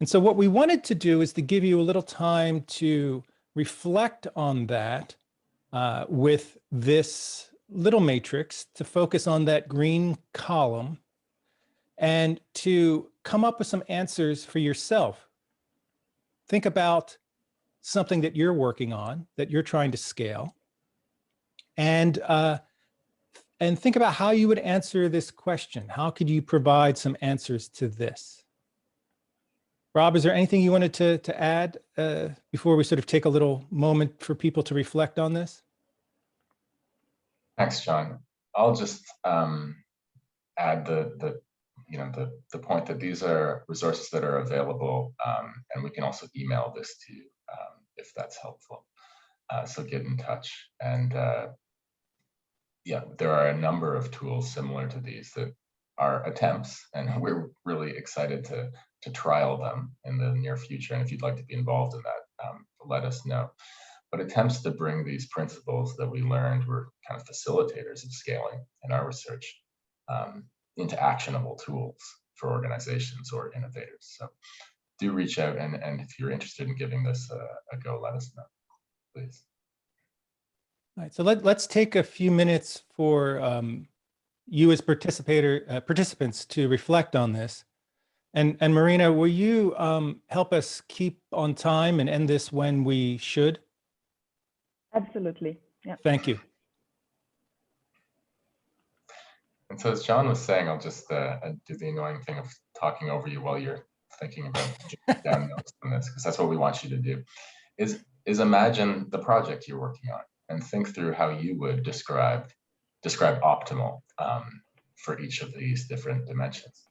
S5: And so what we wanted to do is to give you a little time to reflect on that with this little matrix, to focus on that green column and to come up with some answers for yourself. Think about something that you're working on, that you're trying to scale, and think about how you would answer this question. How could you provide some answers to this? Rob, is there anything you wanted to add before we sort of take a little moment for people to reflect on this?
S4: Thanks, John. I'll just add the point that these are resources that are available, and we can also email this to you if that's helpful. So get in touch. And yeah, there are a number of tools similar to these that are attempts, and we're really excited to trial them in the near future. And if you'd like to be involved in that, let us know. But attempts to bring these principles that we learned were kind of facilitators of scaling in our research into actionable tools for organizations or innovators. So do reach out, and if you're interested in giving this a go, let us know, please.
S5: All right, so let's take a few minutes for you as participants to reflect on this. And Marina, will you help us keep on time and end this when we should?
S6: Absolutely. Yeah.
S5: Thank you.
S4: And so as John was saying, I'll just do the annoying thing of talking over you while you're thinking about down notes on this, because that's what we want you to do, is imagine the project you're working on and think through how you would describe optimal for each of these different dimensions.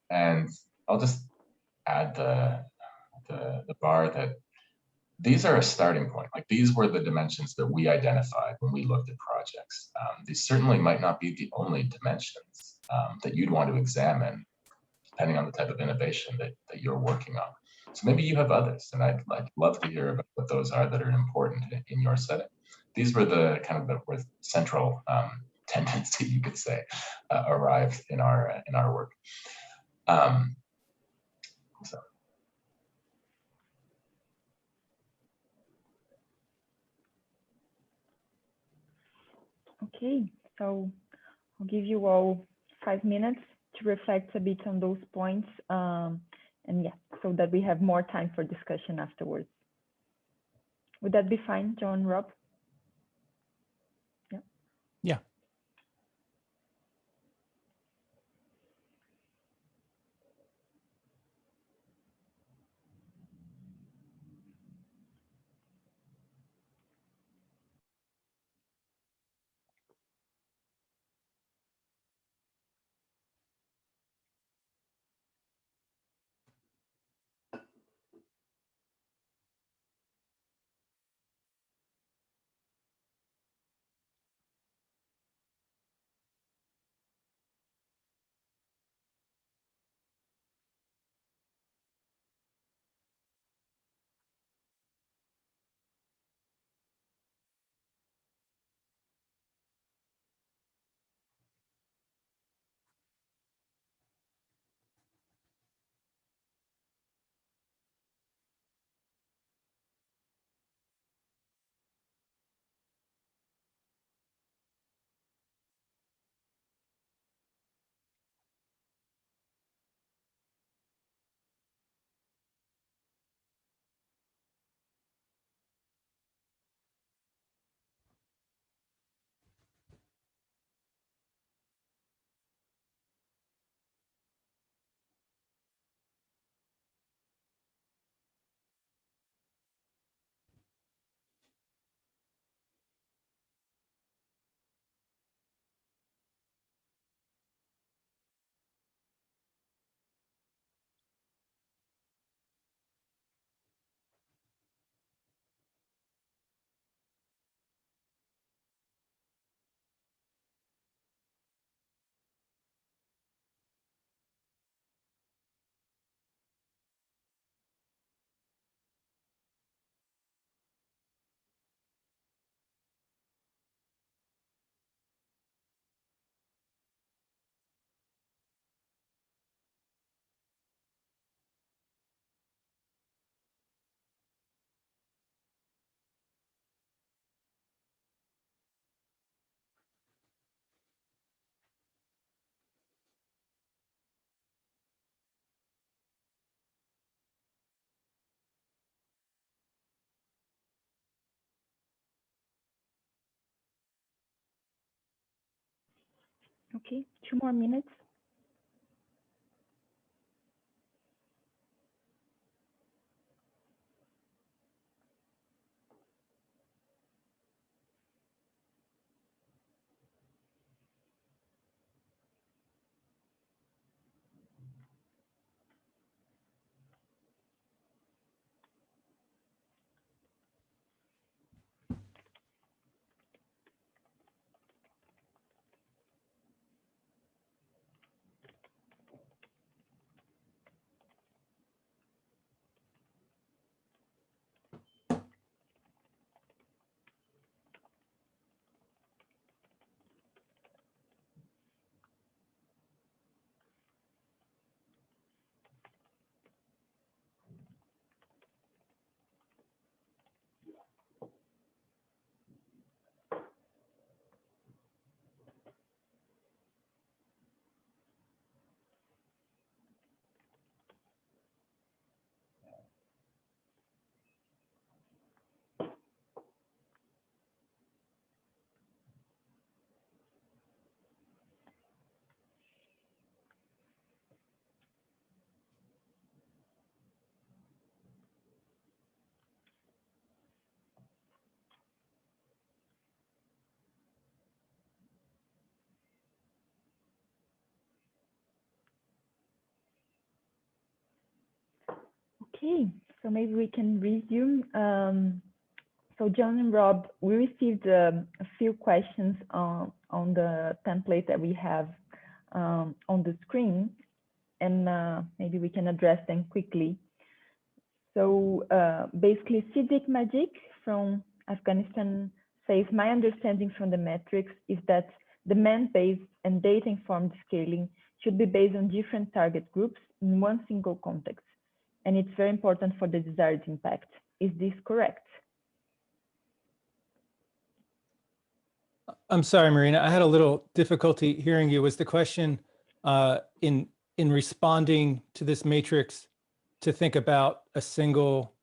S4: And I'll just add the bar that these are a starting point. Like, these were the dimensions that we identified when we looked at projects. These certainly might not be the only dimensions that you'd want to examine, depending on the type of innovation that you're working on. So maybe you have others, and I'd love to hear about what those are that are important in your setting. These were the kind of the central tendency, you could say, arrived in our work. So.
S6: Okay, so I'll give you all 5 minutes to reflect a bit on those points, and yeah, so that we have more time for discussion afterwards. Would that be fine, John, Rob? Yeah.
S5: Yeah.
S6: Okay, 2 more minutes. Okay, so maybe we can resume. So John and Rob, we received a few questions on the template that we have on the screen, and maybe we can address them quickly. So basically, Siddiq Majid from Afghanistan says, my understanding from the metrics is that demand-based and data-informed scaling should be based on different target groups in one single context, and it's very important for the desired impact. Is this correct?
S5: I'm sorry, Marina, I had a little difficulty hearing you. Was the question in responding to this matrix to think about a single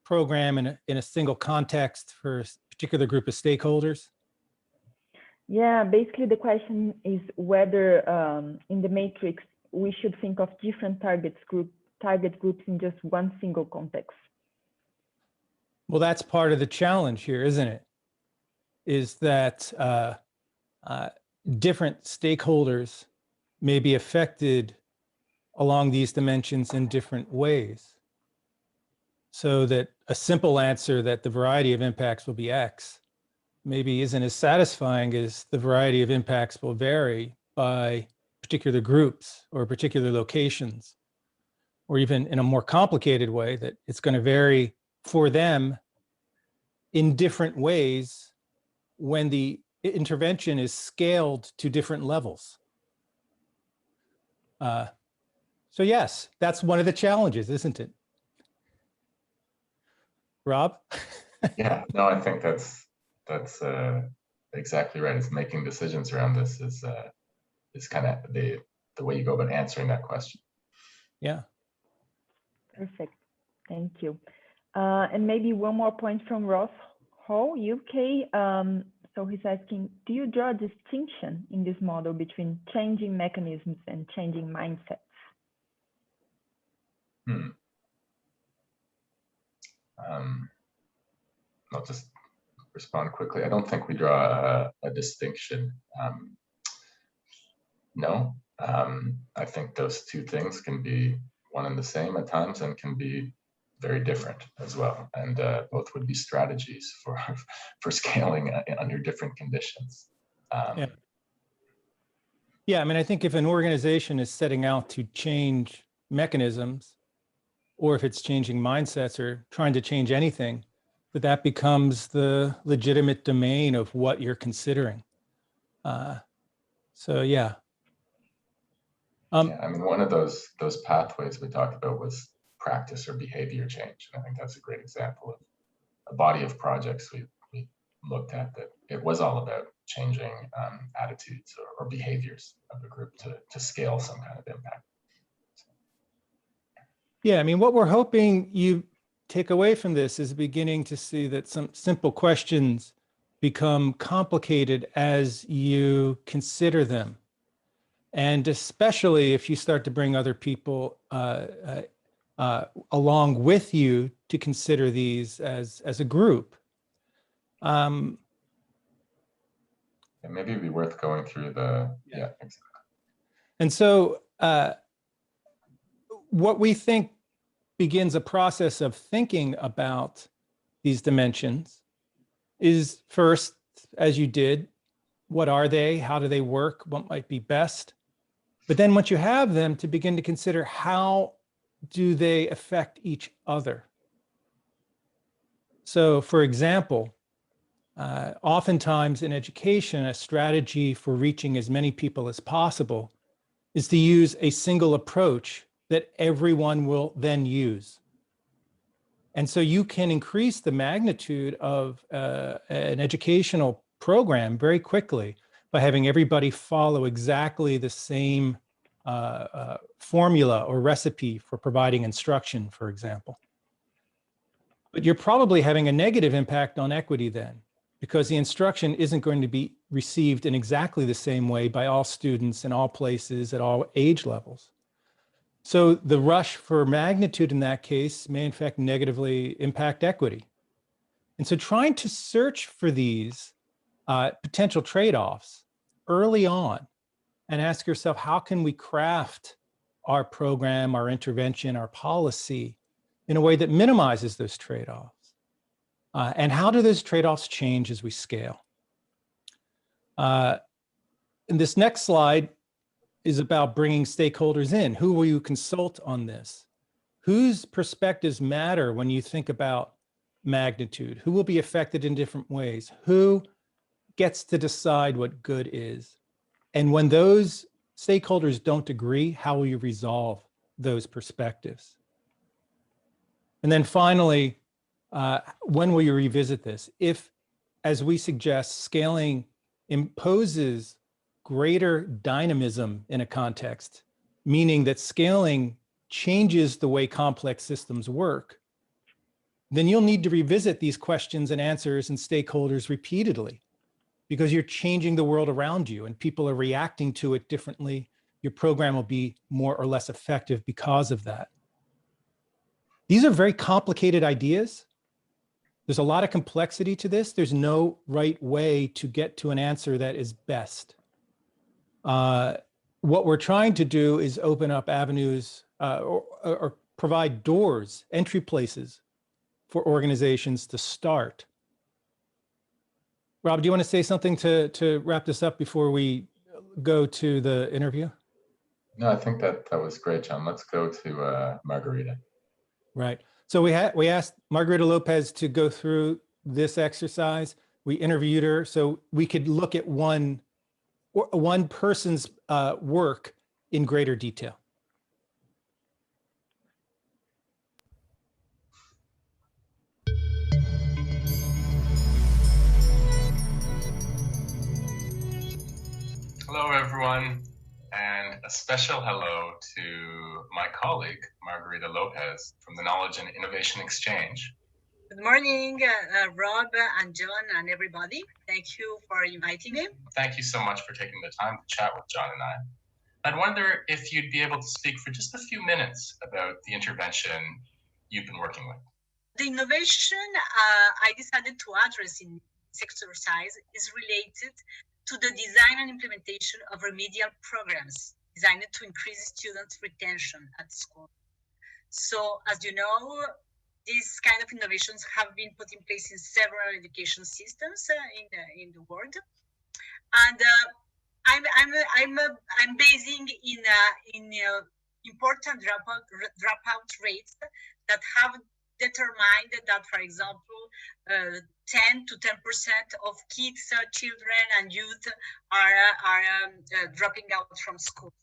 S5: program in a single context for a particular group of stakeholders?
S6: Yeah, basically the question is whether in the matrix we should think of different target groups in just one single context.
S5: Well, that's part of the challenge here, isn't it? Is that different stakeholders may be affected along these dimensions in different ways. So that a simple answer that the variety of impacts will be X maybe isn't as satisfying as the variety of impacts will vary by particular groups or particular locations, or even in a more complicated way that it's going to vary for them in different ways when the intervention is scaled to different levels. So yes, that's one of the challenges, isn't it? Rob?
S4: Yeah, no, I think that's exactly right. It's making decisions around this is kind of the way you go about answering that question.
S5: Yeah.
S6: Perfect. Thank you. And maybe one more point from Ross Hall, UK. So he's asking, do you draw a distinction in this model between changing mechanisms and changing mindsets?
S4: I'll just respond quickly. I don't think we draw a distinction. No, I think those two things can be one and the same at times and can be very different as well. And both would be strategies for scaling under different conditions.
S5: Yeah, I mean, I think if an organization is setting out to change mechanisms, or if it's changing mindsets or trying to change anything, that becomes the legitimate domain of what you're considering. So yeah.
S4: Yeah, I mean, one of those pathways we talked about was practice or behavior change. And I think that's a great example of a body of projects we looked at that it was all about changing attitudes or behaviors of the group to scale some kind of impact.
S5: Yeah, I mean, what we're hoping you take away from this is beginning to see that some simple questions become complicated as you consider them. And especially if you start to bring other people along with you to consider these as a group.
S4: Maybe it'd be worth going through the, yeah, exactly.
S5: And so what we think begins a process of thinking about these dimensions is first, as you did, what are they? How do they work? What might be best? But then once you have them, to begin to consider how do they affect each other? So for example, oftentimes in education, a strategy for reaching as many people as possible is to use a single approach that everyone will then use. And so you can increase the magnitude of an educational program very quickly by having everybody follow exactly the same formula or recipe for providing instruction, for example. But you're probably having a negative impact on equity then, because the instruction isn't going to be received in exactly the same way by all students in all places at all age levels. So the rush for magnitude in that case may in fact negatively impact equity. And so trying to search for these potential trade-offs early on and ask yourself, how can we craft our program, our intervention, our policy in a way that minimizes those trade-offs? And how do those trade-offs change as we scale? In this next slide is about bringing stakeholders in. Who will you consult on this? Whose perspectives matter when you think about magnitude? Who will be affected in different ways? Who gets to decide what good is? And when those stakeholders don't agree, how will you resolve those perspectives? And then finally, when will you revisit this? If, as we suggest, scaling imposes greater dynamism in a context, meaning that scaling changes the way complex systems work, then you'll need to revisit these questions and answers and stakeholders repeatedly, because you're changing the world around you and people are reacting to it differently. Your program will be more or less effective because of that. These are very complicated ideas. There's a lot of complexity to this. There's no right way to get to an answer that is best. What we're trying to do is open up avenues or provide doors, entry places for organizations to start. Rob, do you want to say something to wrap this up before we go to the interview?
S4: No, I think that was great, John. Let's go to Margarita.
S5: Right. So we asked Margarita Lopez to go through this exercise. We interviewed her so we could look at one person's work in greater detail.
S4: Hello, everyone, and a special hello to my colleague, Margarita Lopez, from the Knowledge and Innovation Exchange.
S9: Good morning, Rob and John and everybody. Thank you for inviting me.
S4: Thank you so much for taking the time to chat with John and I. I'd wonder if you'd be able to speak for just a few minutes about the intervention you've been working with.
S9: The innovation I decided to address in this exercise is related to the design and implementation of remedial programs designed to increase students' retention at school. So, as you know, these kind of innovations have been put in place in several education systems in the world, and I'm basing in important dropout rates that have determined that, for example, 10 to 10% of kids, children, and youth are dropping out from school.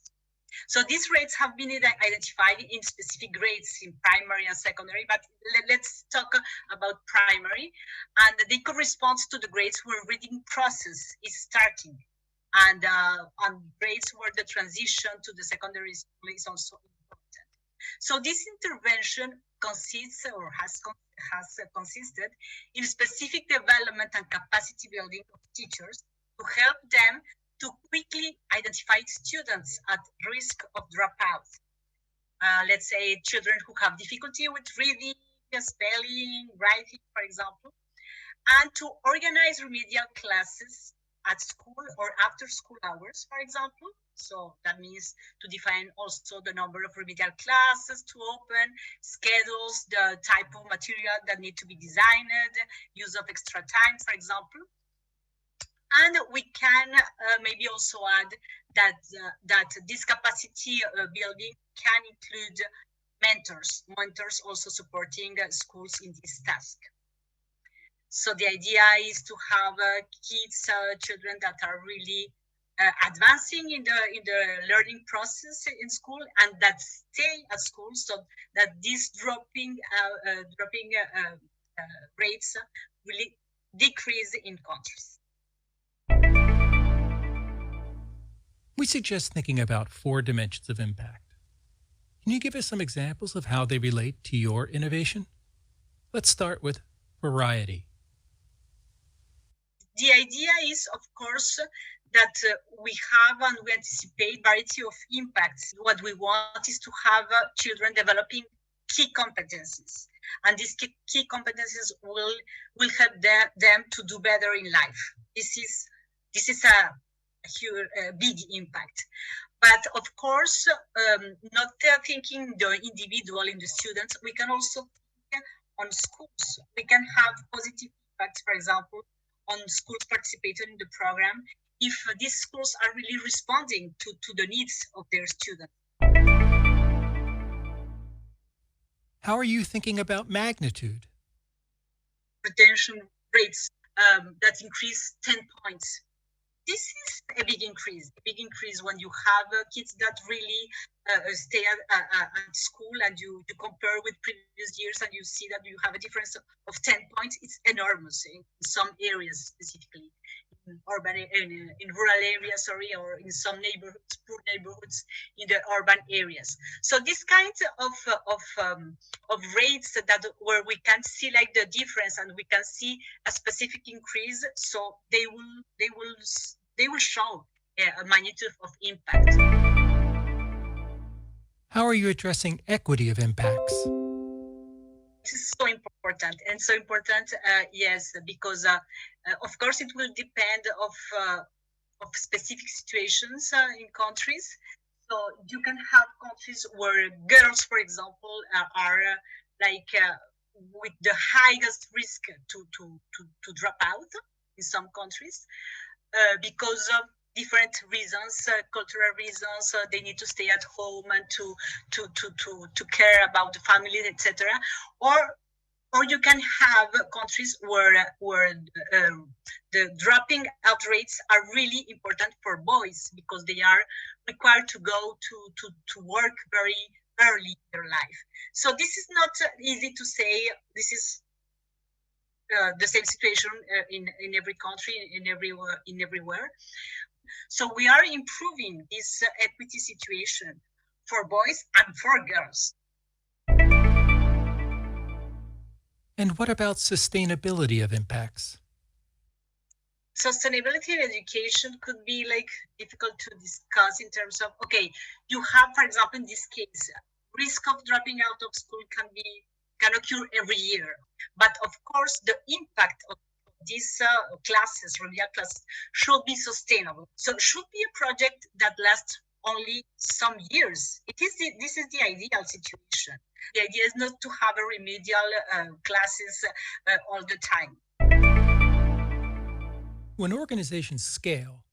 S9: So these rates have been identified in specific grades in primary and secondary, but let's talk about primary. And they correspond to the grades where reading process is starting, and on grades where the transition to the secondary school is also important. So this intervention consists or has consisted in specific development and capacity building of teachers to help them to quickly identify students at risk of dropout. Let's say children who have difficulty with reading, spelling, writing, for example, and to organize remedial classes at school or after school hours, for example. So that means to define also the number of remedial classes to open, schedules, the type of material that need to be designed, use of extra time, for example. And we can maybe also add that this capacity building can include mentors also supporting schools in this task. So the idea is to have kids, children that are really advancing in the learning process in school and that stay at school, so that these dropping rates really decrease in countries.
S8: We suggest thinking about 4 dimensions of impact. Can you give us some examples of how they relate to your innovation? Let's start with variety.
S9: The idea is, of course, that we have and we anticipate variety of impacts. What we want is to have children developing key competencies, and these key competencies will help them to do better in life. This is a huge, big impact. But of course, not thinking the individual in the students, we can also think on schools. We can have positive impacts, for example, on schools participating in the program, if these schools are really responding to the needs of their students.
S8: How are you thinking about magnitude?
S9: Retention rates that increase 10 points. This is a big increase when you have kids that really stay at school and you compare with previous years and you see that you have a difference of 10 points. It's enormous in some areas, specifically in urban, in rural areas, or in some neighborhoods, poor neighborhoods in the urban areas. So this kind of rates that where we can see like the difference and we can see a specific increase, so they will show a magnitude of impact.
S8: How are you addressing equity of impacts?
S9: This is so important, and so important, yes, because of course it will depend of specific situations in countries. So you can have countries where girls, for example, are with the highest risk to drop out in some countries. Because of different reasons, cultural reasons, they need to stay at home and to care about the family, etc. Or you can have countries where the dropping out rates are really important for boys because they are required to go to work very early in their life. So this is not easy to say. This is the same situation in every country, in everywhere. So we are improving this equity situation for boys and for girls.
S8: And what about sustainability of impacts?
S9: Sustainability in education could be difficult to discuss in terms of, okay, you have, for example, in this case, risk of dropping out of school can occur every year. But of course, the impact of these classes, remedial classes, should be sustainable. So it should be a project that lasts only some years. This is the ideal situation. The idea is not to have a remedial classes all the time.
S8: When organizations scale,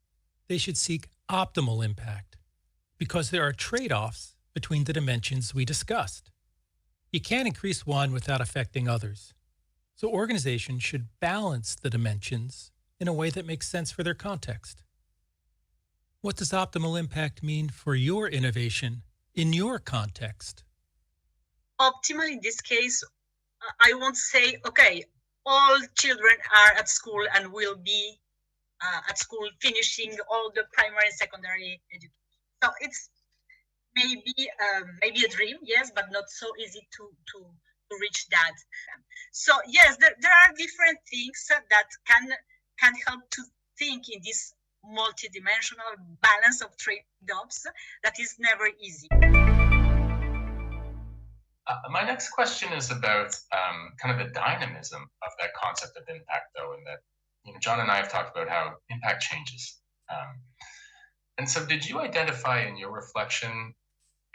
S8: they should seek optimal impact because there are trade-offs between the dimensions we discussed. You can't increase one without affecting others. So organizations should balance the dimensions in a way that makes sense for their context. What does optimal impact mean for your innovation in your context?
S9: Optimal in this case, I won't say, okay, all children are at school and will be at school finishing all the primary and secondary education. So it's maybe a dream, yes, but not so easy to reach that. So yes, there are different things that can help to think in this multidimensional balance of trade-offs that is never easy.
S4: My next question is about kind of the dynamism of that concept of impact, though, and that John and I have talked about how impact changes. And so did you identify in your reflection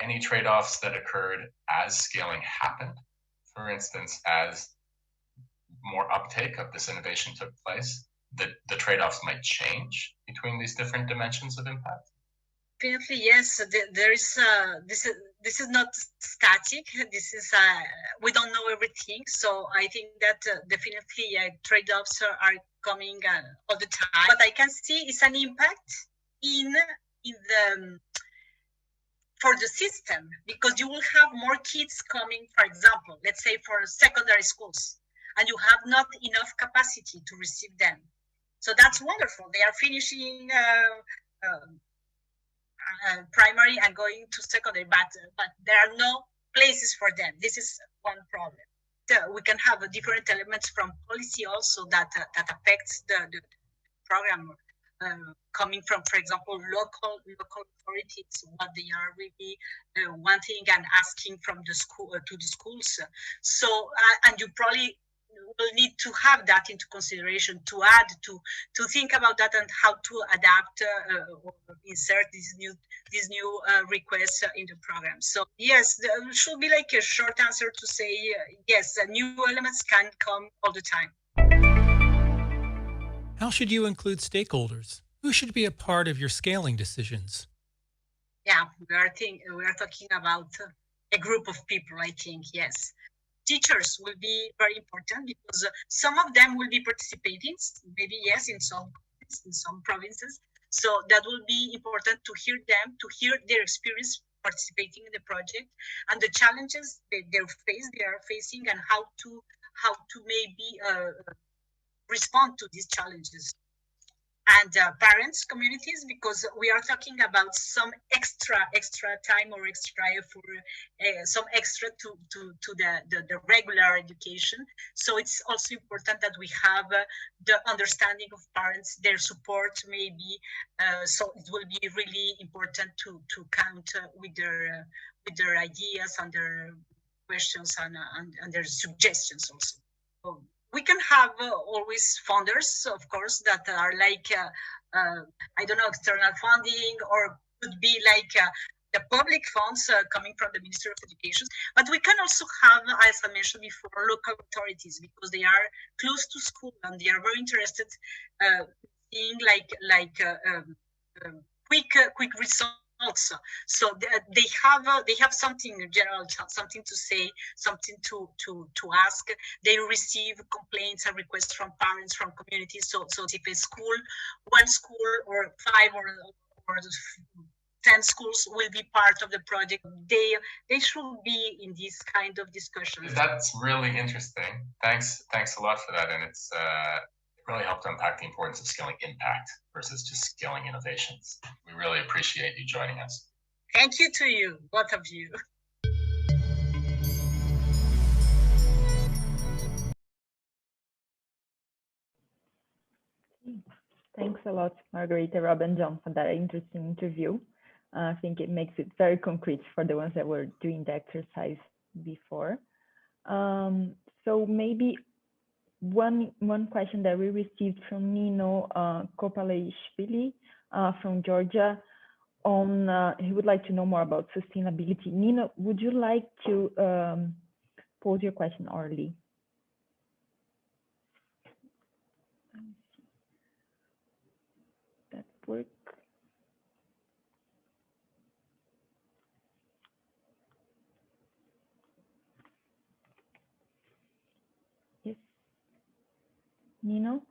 S4: any trade-offs that occurred as scaling happened? For instance, as more uptake of this innovation took place, the trade-offs might change between these different dimensions of impact?
S9: Definitely, yes. There is this is not static. This is we don't know everything. So I think that definitely trade-offs are coming all the time. What I can see is an impact in the for the system, because you will have more kids coming, for example, let's say for secondary schools, and you have not enough capacity to receive them. So that's wonderful. They are finishing primary and going to secondary, but there are no places for them. This is one problem. We can have different elements from policy also that affects the program. Coming from, for example, local authorities, what they are really wanting and asking from the school to the schools. So, and you probably will need to have that into consideration to add to think about that and how to adapt or insert these new requests in the program. So yes, there should be like a short answer to say yes, new elements can come all the time.
S8: How should you include stakeholders? Who should be a part of your scaling decisions?
S9: Yeah, we are talking about a group of people, I think, yes. Teachers will be very important because some of them will be participating, maybe yes, in some provinces. So that will be important to hear them, to hear their experience participating in the project and the challenges they are facing and how to maybe respond to these challenges. And parents, communities, because we are talking about some extra time or extra effort, some extra to the regular education. So it's also important that we have the understanding of parents, their support maybe. So it will be really important to count with their ideas and their questions and their suggestions also. So we can have always funders, of course, that are like, I don't know, external funding, or could be like the public funds coming from the Ministry of Education. But we can also have, as I mentioned before, local authorities, because they are close to school and they are very interested in quick results. So they have something in general, something to say, something to ask. They receive complaints and requests from parents, from communities. So if a school, one school or 5 or 10 schools will be part of the project, they should be in this kind of discussions.
S4: That's really interesting. Thanks a lot for that, and it's really helped to unpack the importance of scaling impact versus just scaling innovations. We really appreciate you joining us.
S9: Thank you to you, both of you.
S6: Thanks a lot, Margarita, Rob, and John, for that interesting interview. I think it makes it very concrete for the ones that were doing the exercise before. So maybe one question that we received from Nino Kopaleishvili from Georgia on, he would like to know more about sustainability. Nino, would you like to pose your question orally? That work? Yes. Nino,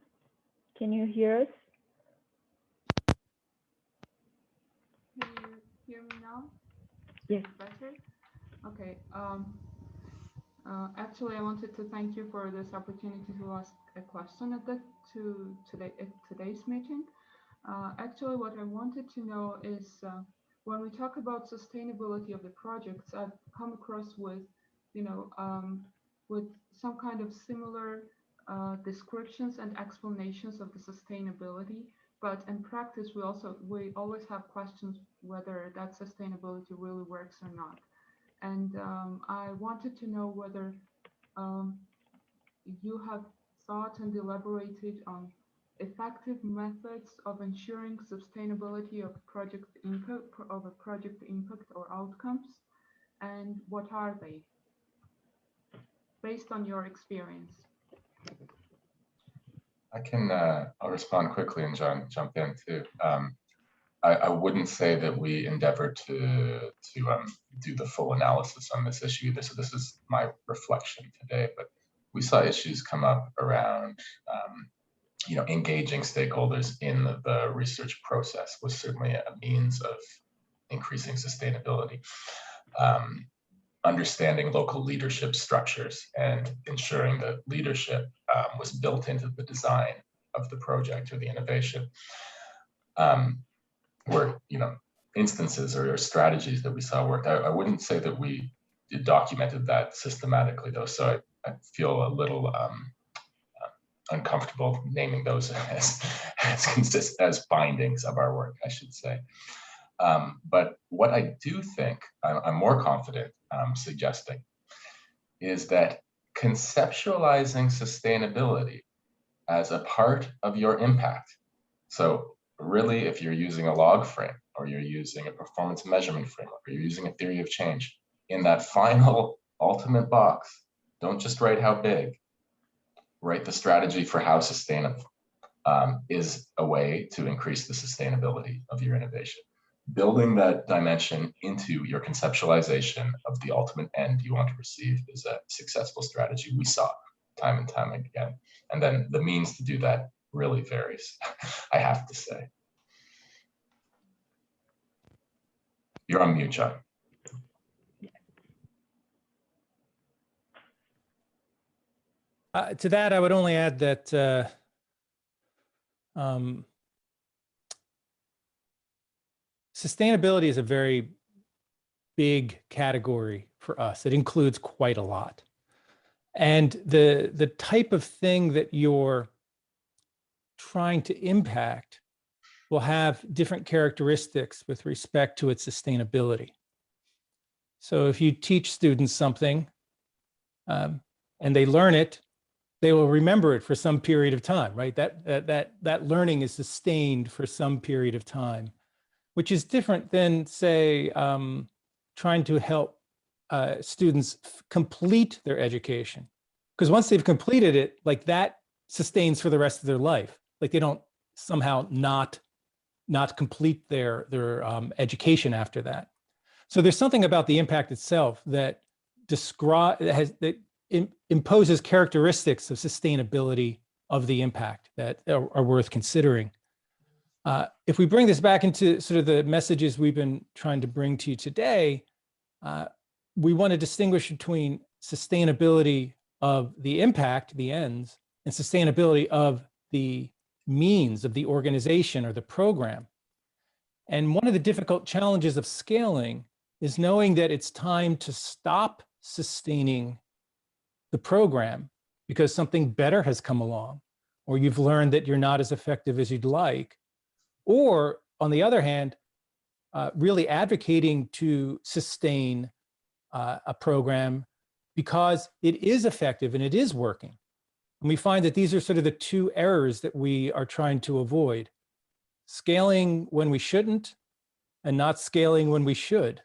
S6: can you hear us?
S10: Can you hear me now?
S6: Yes.
S10: Better? Okay. Actually, I wanted to thank you for this opportunity to ask a question at today's meeting. Actually, what I wanted to know is when we talk about sustainability of the projects, I've come across with, with some kind of similar descriptions and explanations of the sustainability. But in practice, we always have questions whether that sustainability really works or not. And I wanted to know whether you have thought and elaborated on effective methods of ensuring sustainability of project impact or outcomes, and what are they, based on your experience?
S4: I'll respond quickly, and John, jump in too. I wouldn't say that we endeavored to do the full analysis on this issue. This is my reflection today, but we saw issues come up around engaging stakeholders in the research process was certainly a means of increasing sustainability. Understanding local leadership structures and ensuring that leadership was built into the design of the project or the innovation were instances or strategies that we saw worked. I wouldn't say that we documented that systematically though, so I feel a little uncomfortable naming those as findings of our work, I should say. But what I do think I'm more confident suggesting is that conceptualizing sustainability as a part of your impact. So really, if you're using a log frame, or you're using a performance measurement framework, or you're using a theory of change, in that final ultimate box, don't just write how big, write the strategy for how sustainable is a way to increase the sustainability of your innovation. Building that dimension into your conceptualization of the ultimate end you want to receive is a successful strategy we saw time and time again. And then the means to do that really varies, I have to say. You're on mute, John.
S5: To that, I would only add that sustainability is a very big category for us. It includes quite a lot. And the type of thing that you're trying to impact will have different characteristics with respect to its sustainability. So if you teach students something and they learn it, they will remember it for some period of time, right? That learning is sustained for some period of time, which is different than, say, trying to help students complete their education. Because once they've completed it, like that sustains for the rest of their life. Like they don't somehow not complete their education after that. So there's something about the impact itself that imposes characteristics of sustainability of the impact that are worth considering. If we bring this back into sort of the messages we've been trying to bring to you today, we want to distinguish between sustainability of the impact, the ends, and sustainability of the means of the organization or the program. And one of the difficult challenges of scaling is knowing that it's time to stop sustaining the program because something better has come along, or you've learned that you're not as effective as you'd like. Or on the other hand, really advocating to sustain a program because it is effective and it is working. And we find that these are sort of the two errors that we are trying to avoid: scaling when we shouldn't and not scaling when we should.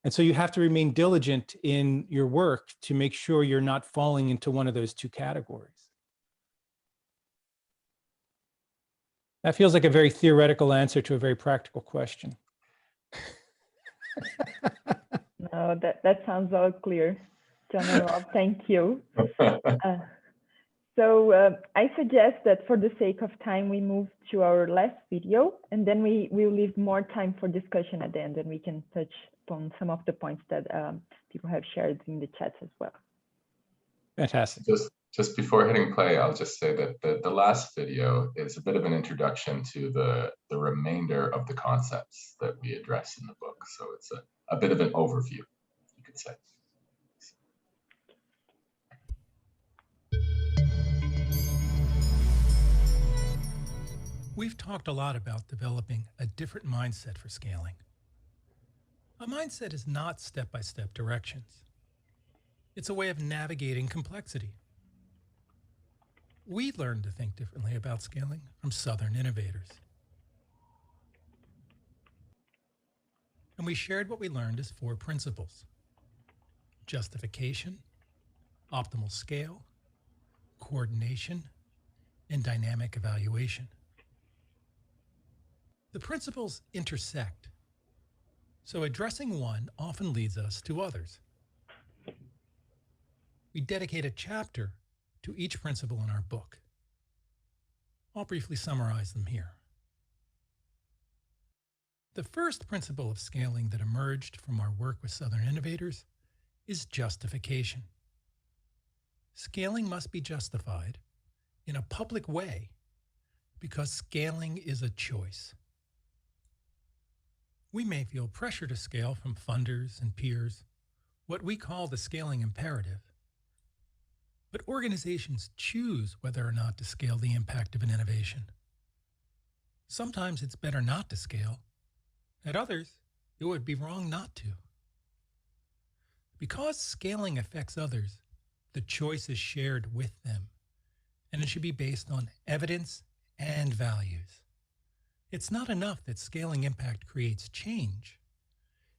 S5: And so you have to remain diligent in your work to make sure you're not falling into one of those two categories. That feels like a very theoretical answer to a very practical question.
S6: No, that sounds all clear. John and Rob, thank you. So I suggest that for the sake of time, we move to our last video, and then we will leave more time for discussion at the end, and we can touch upon some of the points that people have shared in the chat as well.
S5: Fantastic.
S4: Just before hitting play, I'll just say that the last video is a bit of an introduction to the remainder of the concepts that we address in the book. So it's a bit of an overview, you could say.
S8: We've talked a lot about developing a different mindset for scaling. A mindset is not step-by-step directions. It's a way of navigating complexity. We learned to think differently about scaling from Southern innovators. And we shared what we learned as 4 principles: justification, optimal scale, coordination, and dynamic evaluation. The principles intersect, so addressing one often leads us to others. We dedicate a chapter to each principle in our book. I'll briefly summarize them here. The first principle of scaling that emerged from our work with Southern innovators is justification. Scaling must be justified in a public way because scaling is a choice. We may feel pressure to scale from funders and peers, what we call the scaling imperative. But organizations choose whether or not to scale the impact of an innovation. Sometimes it's better not to scale. At others, it would be wrong not to. Because scaling affects others, the choice is shared with them, and it should be based on evidence and values. It's not enough that scaling impact creates change.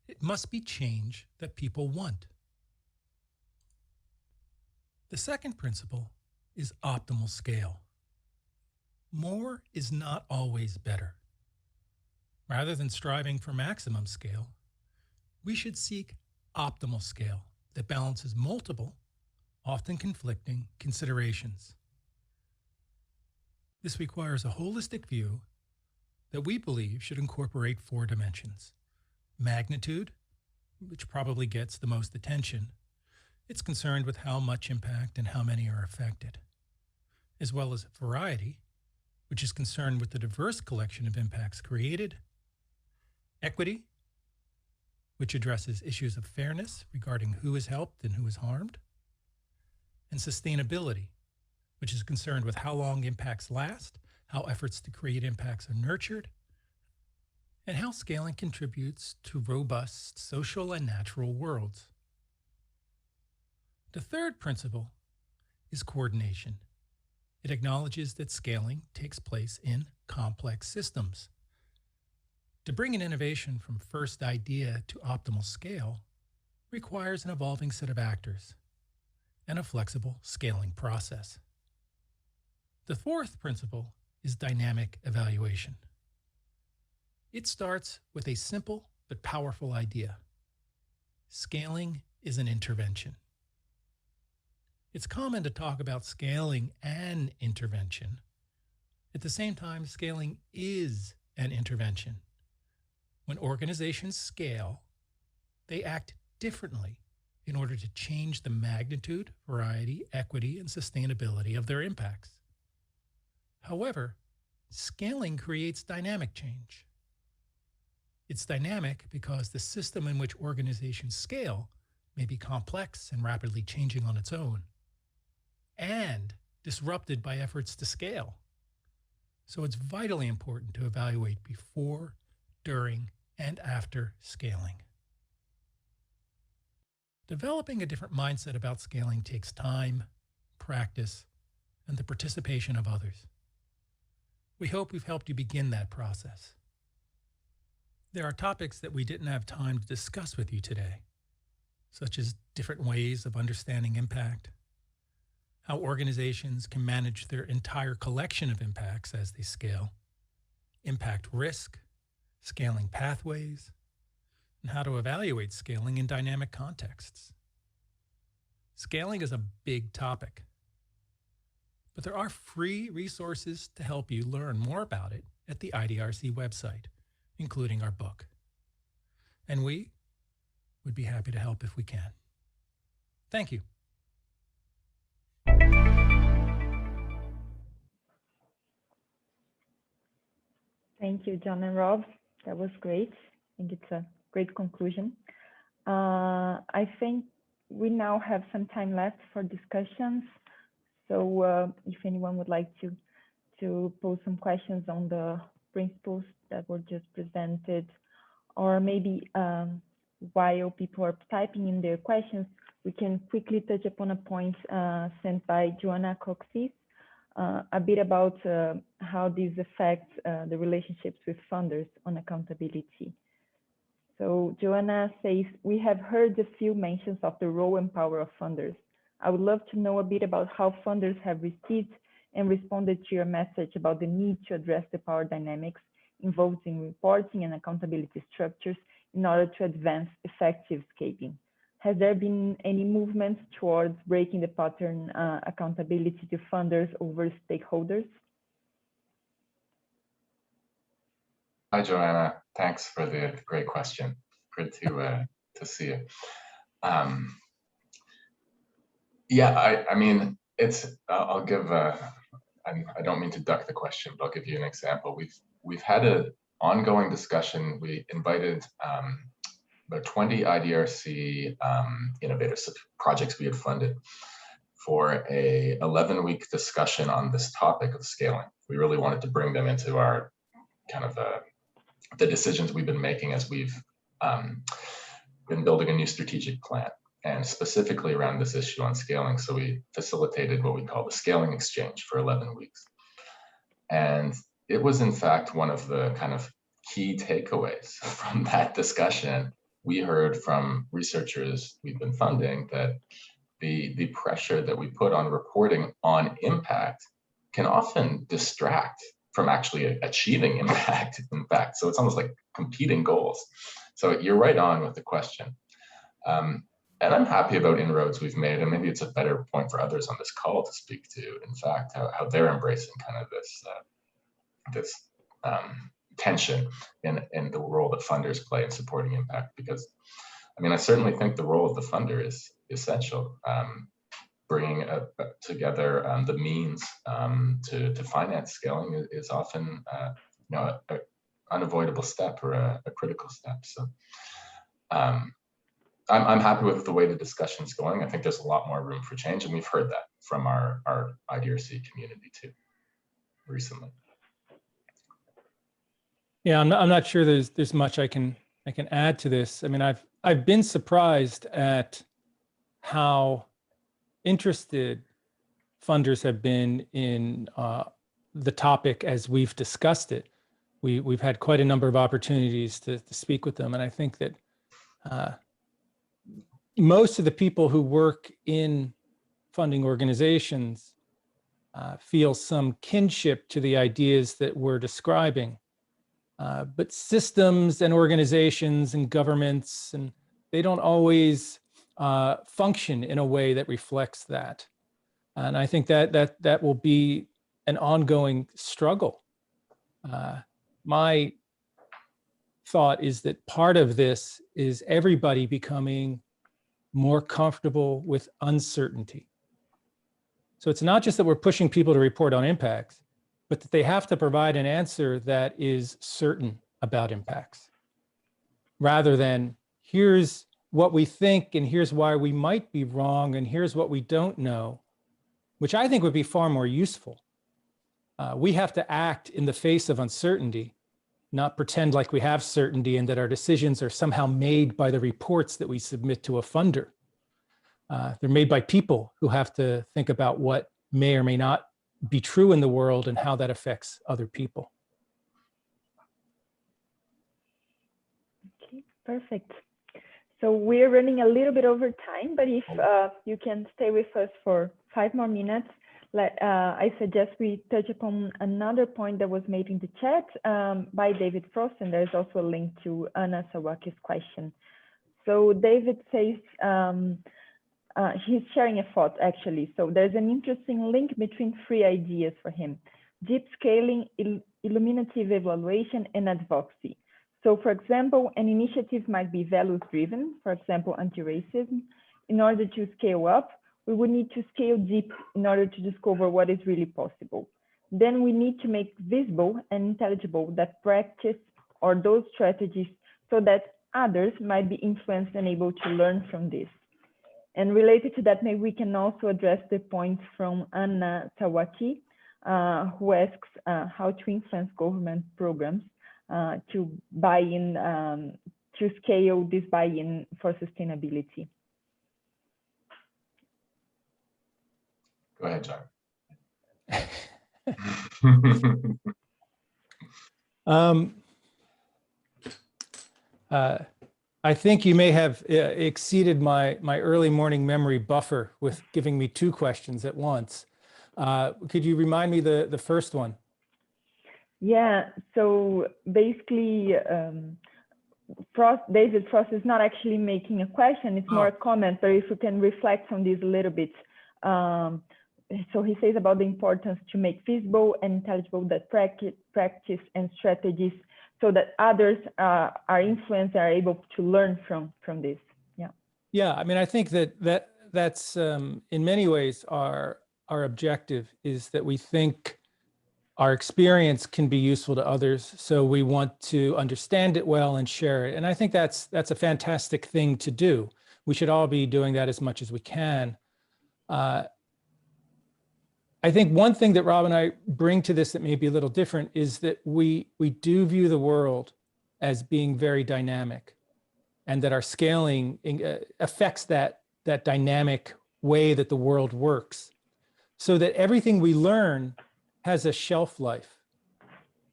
S8: It must be change that people want. The second principle is optimal scale. More is not always better. Rather than striving for maximum scale, we should seek optimal scale that balances multiple, often conflicting considerations. This requires a holistic view that we believe should incorporate 4 dimensions: magnitude, which probably gets the most attention. It's concerned with how much impact and how many are affected, as well as variety, which is concerned with the diverse collection of impacts created, equity, which addresses issues of fairness regarding who is helped and who is harmed, and sustainability, which is concerned with how long impacts last, how efforts to create impacts are nurtured, and how scaling contributes to robust social and natural worlds. The third principle is coordination. It acknowledges that scaling takes place in complex systems. To bring an innovation from first idea to optimal scale requires an evolving set of actors and a flexible scaling process. The fourth principle is dynamic evaluation. It starts with a simple but powerful idea. Scaling is an intervention. It's common to talk about scaling and intervention. At the same time, scaling is an intervention. When organizations scale, they act differently in order to change the magnitude, variety, equity, and sustainability of their impacts. However, scaling creates dynamic change. It's dynamic because the system in which organizations scale may be complex and rapidly changing on its own, and disrupted by efforts to scale. So it's vitally important to evaluate before, during, and after scaling. Developing a different mindset about scaling takes time, practice, and the participation of others. We hope we've helped you begin that process. There are topics that we didn't have time to discuss with you today, such as different ways of understanding impact, how organizations can manage their entire collection of impacts as they scale, impact risk, scaling pathways, and how to evaluate scaling in dynamic contexts. Scaling is a big topic, but there are free resources to help you learn more about it at the IDRC website, including our book. And we would be happy to help if we can. Thank you.
S6: Thank you, John and Rob. That was great. I think it's a great conclusion. I think we now have some time left for discussions. So if anyone would like to to pose some questions on the principles that were just presented, or maybe while people are typing in their questions, we can quickly touch upon a point sent by Joanna Coxis, a bit about how these affect the relationships with funders on accountability. So Joanna says, we have heard a few mentions of the role and power of funders. I would love to know a bit about how funders have received and responded to your message about the need to address the power dynamics involved in reporting and accountability structures in order to advance effective scaling. Has there been any movement towards breaking the pattern accountability to funders over stakeholders?
S4: Hi, Joanna. Thanks for the great question. Good to see you. Yeah, I mean, I'll give. I don't mean to duck the question, but I'll give you an example. We've had an ongoing discussion. We invited about 20 IDRC innovators projects we had funded for a 11-week discussion on this topic of scaling. We really wanted to bring them into our kind of the decisions we've been making as we've been building a new strategic plan, and specifically around this issue on scaling. So we facilitated what we call the scaling exchange for 11 weeks. And it was in fact one of the kind of key takeaways from that discussion. We heard from researchers we've been funding that the pressure that we put on reporting on impact can often distract from actually achieving impact, in fact. So it's almost like competing goals. So you're right on with the question. And I'm happy about inroads we've made, and maybe it's a better point for others on this call to speak to, in fact, how they're embracing kind of this tension in the role that funders play in supporting impact. Because, I mean, I certainly think the role of the funder is essential. Bringing together the means to finance scaling is often an unavoidable step or a critical step. So I'm happy with the way the discussion's going. I think there's a lot more room for change, and we've heard that from our IDRC community too recently.
S5: Yeah, I'm not sure there's much I can add to this. I mean, I've been surprised at how interested funders have been in the topic as we've discussed it. We've had quite a number of opportunities to speak with them, and I think that most of the people who work in funding organizations feel some kinship to the ideas that we're describing. But systems and organizations and governments, and they don't always function in a way that reflects that. And I think that will be an ongoing struggle. My thought is that part of this is everybody becoming more comfortable with uncertainty. So it's not just that we're pushing people to report on impacts, but that they have to provide an answer that is certain about impacts, rather than here's what we think and here's why we might be wrong and here's what we don't know, which I think would be far more useful. We have to act in the face of uncertainty, not pretend like we have certainty and that our decisions are somehow made by the reports that we submit to a funder. They're made by people who have to think about what may or may not be true in the world and how that affects other people.
S6: Okay, perfect. So we're running a little bit over time, but if you can stay with us for 5 more minutes, I suggest we touch upon another point that was made in the chat by David Frost, and there's also a link to Anna Sawaki's question. So David says, he's sharing a thought actually. So there's an interesting link between 3 ideas for him: deep scaling, illuminative evaluation, and advocacy. So for example, an initiative might be values driven, for example, anti-racism. In order to scale up, we would need to scale deep in order to discover what is really possible. Then we need to make visible and intelligible that practice or those strategies so that others might be influenced and able to learn from this. And related to that, maybe we can also address the point from Anna Sawaki who asks how to influence government programs to buy-in, to scale this buy-in for sustainability.
S4: Go ahead, John.
S5: I think you may have exceeded my early morning memory buffer with giving me 2 questions at once. Could you remind me the first one?
S6: Yeah, so basically, David Frost is not actually making a question, it's more a comment, but if you can reflect on this a little bit. So he says about the importance to make feasible and intelligible that practice and strategies so that others are influenced, are able to learn from this. Yeah.
S5: Yeah, I mean, I think that's in many ways our objective is that we think our experience can be useful to others, so we want to understand it well and share it. And I think that's a fantastic thing to do. We should all be doing that as much as we can. I think one thing that Rob and I bring to this that may be a little different is that we do view the world as being very dynamic, and that our scaling affects that dynamic way that the world works, so that everything we learn has a shelf life.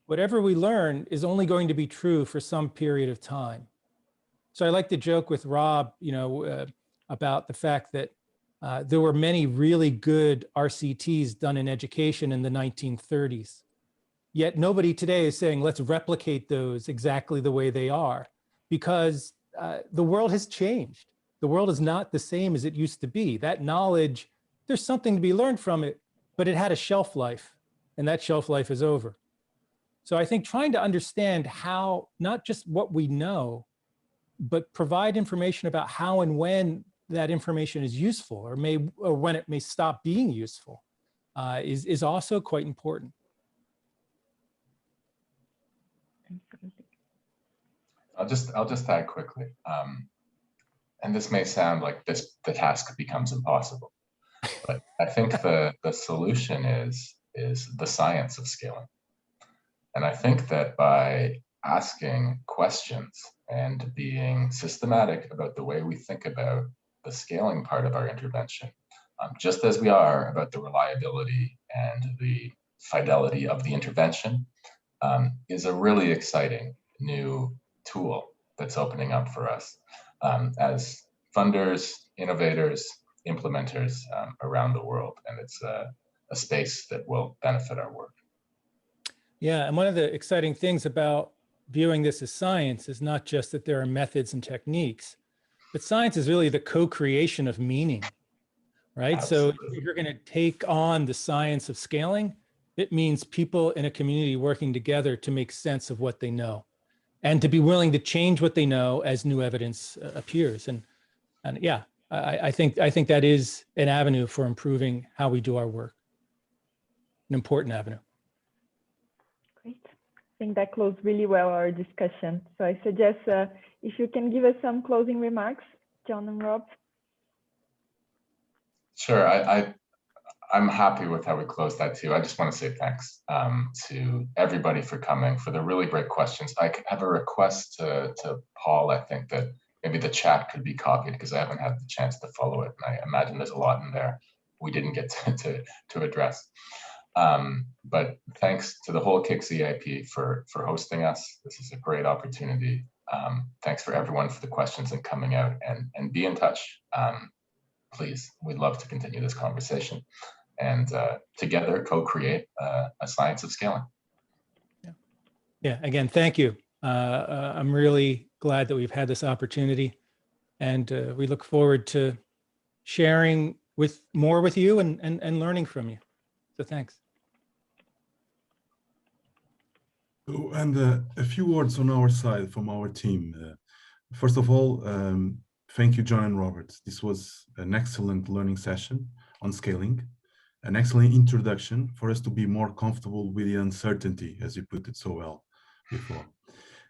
S5: Whatever we learn is only going to be true for some period of time. So I like to joke with Rob, about the fact that there were many really good RCTs done in education in the 1930s. Yet nobody today is saying, let's replicate those exactly the way they are, because the world has changed. The world is not the same as it used to be. That knowledge, there's something to be learned from it, but it had a shelf life, and that shelf life is over. So I think trying to understand how, not just what we know, but provide information about how and when that information is useful, or when it may stop being useful, is also quite important.
S4: I'll just add quickly, and this may sound like the task becomes impossible, but I think the solution is the science of scaling. And I think that by asking questions and being systematic about the way we think about the scaling part of our intervention, just as we are about the reliability and the fidelity of the intervention, is a really exciting new tool that's opening up for us as funders, innovators, implementers around the world. And it's a space that will benefit our work.
S5: Yeah, and one of the exciting things about viewing this as science is not just that there are methods and techniques, but science is really the co-creation of meaning, right? Absolutely. So if you're going to take on the science of scaling, it means people in a community working together to make sense of what they know, and to be willing to change what they know as new evidence appears. And yeah, I think that is an avenue for improving how we do our work, an important avenue.
S6: Great. I think that closed really well our discussion. So I suggest if you can give us some closing remarks, John and Rob.
S4: Sure, I'm happy with how we closed that too. I just want to say thanks to everybody for coming, for the really great questions. I have a request to Paul. I think that maybe the chat could be copied, because I haven't had the chance to follow it. And I imagine there's a lot in there we didn't get to address. But thanks to the whole KICS EIP for hosting us. This is a great opportunity. Thanks for everyone for the questions and coming out, and be in touch. Please, we'd love to continue this conversation and together co-create a science of scaling.
S5: Yeah, again, thank you. I'm really glad that we've had this opportunity, and we look forward to sharing more with you and learning from you. So thanks.
S3: And a few words on our side from our team. First of all, thank you, John and Robert. This was an excellent learning session on scaling, an excellent introduction for us to be more comfortable with the uncertainty, as you put it so well before.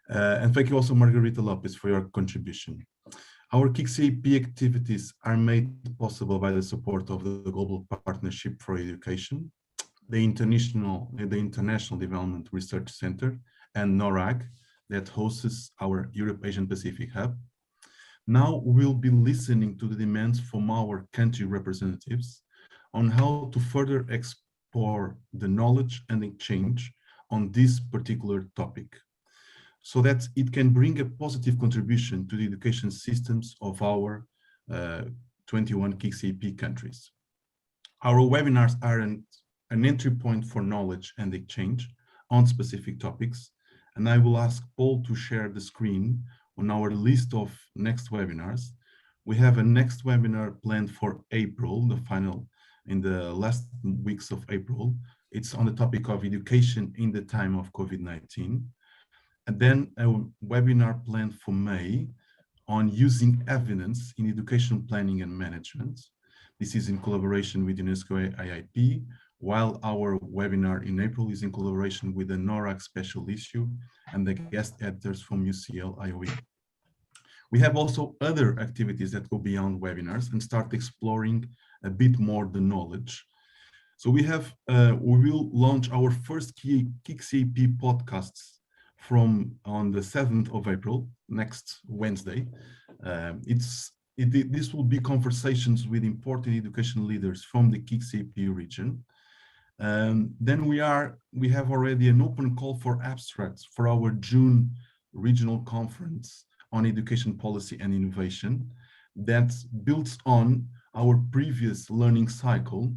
S3: And thank you also, Margarita Lopez, for your contribution. Our KICS EIP activities are made possible by the support of the Global Partnership for Education, the International Development Research Center, and NORRAG, that hosts our Europe Asian Pacific Hub. Now we'll be listening to the demands from our country representatives on how to further explore the knowledge and exchange on this particular topic, so that it can bring a positive contribution to the education systems of our 21 KICS countries. Our webinars are an entry point for knowledge and exchange on specific topics, and I will ask Paul to share the screen on our list of next webinars. We have a next webinar planned for April, the final in the last weeks of April. It's on the topic of education in the time of COVID-19. And then a webinar planned for May on using evidence in education planning and management. This is in collaboration with UNESCO IIP, while our webinar in April is in collaboration with the NORRAG special issue and the guest editors from UCL IOE. We have also other activities that go beyond webinars and start exploring a bit more the knowledge. So we will launch our first KICS podcasts on the 7th of April, next Wednesday. This will be conversations with important education leaders from the KICS region. Then we have already an open call for abstracts for our June regional conference on education policy and innovation that builds on our previous learning cycle,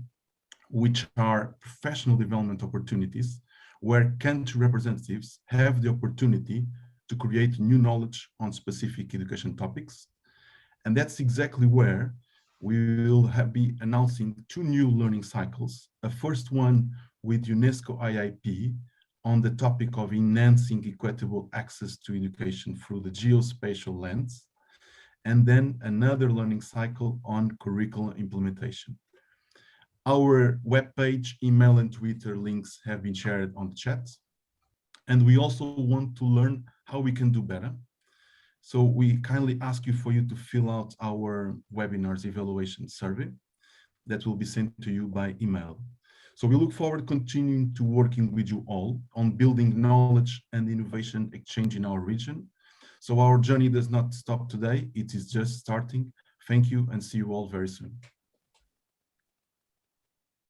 S3: which are professional development opportunities, where country representatives have the opportunity to create new knowledge on specific education topics. And that's exactly where we will be announcing 2 new learning cycles. A first one with UNESCO IIP on the topic of enhancing equitable access to education through the geospatial lens, and then another learning cycle on curriculum implementation. Our webpage, email, and Twitter links have been shared on the chat. And we also want to learn how we can do better. So we kindly ask you to fill out our webinars evaluation survey that will be sent to you by email. So we look forward to continuing to working with you all on building knowledge and innovation exchange in our region. So our journey does not stop today, it is just starting. Thank you and see you all very soon.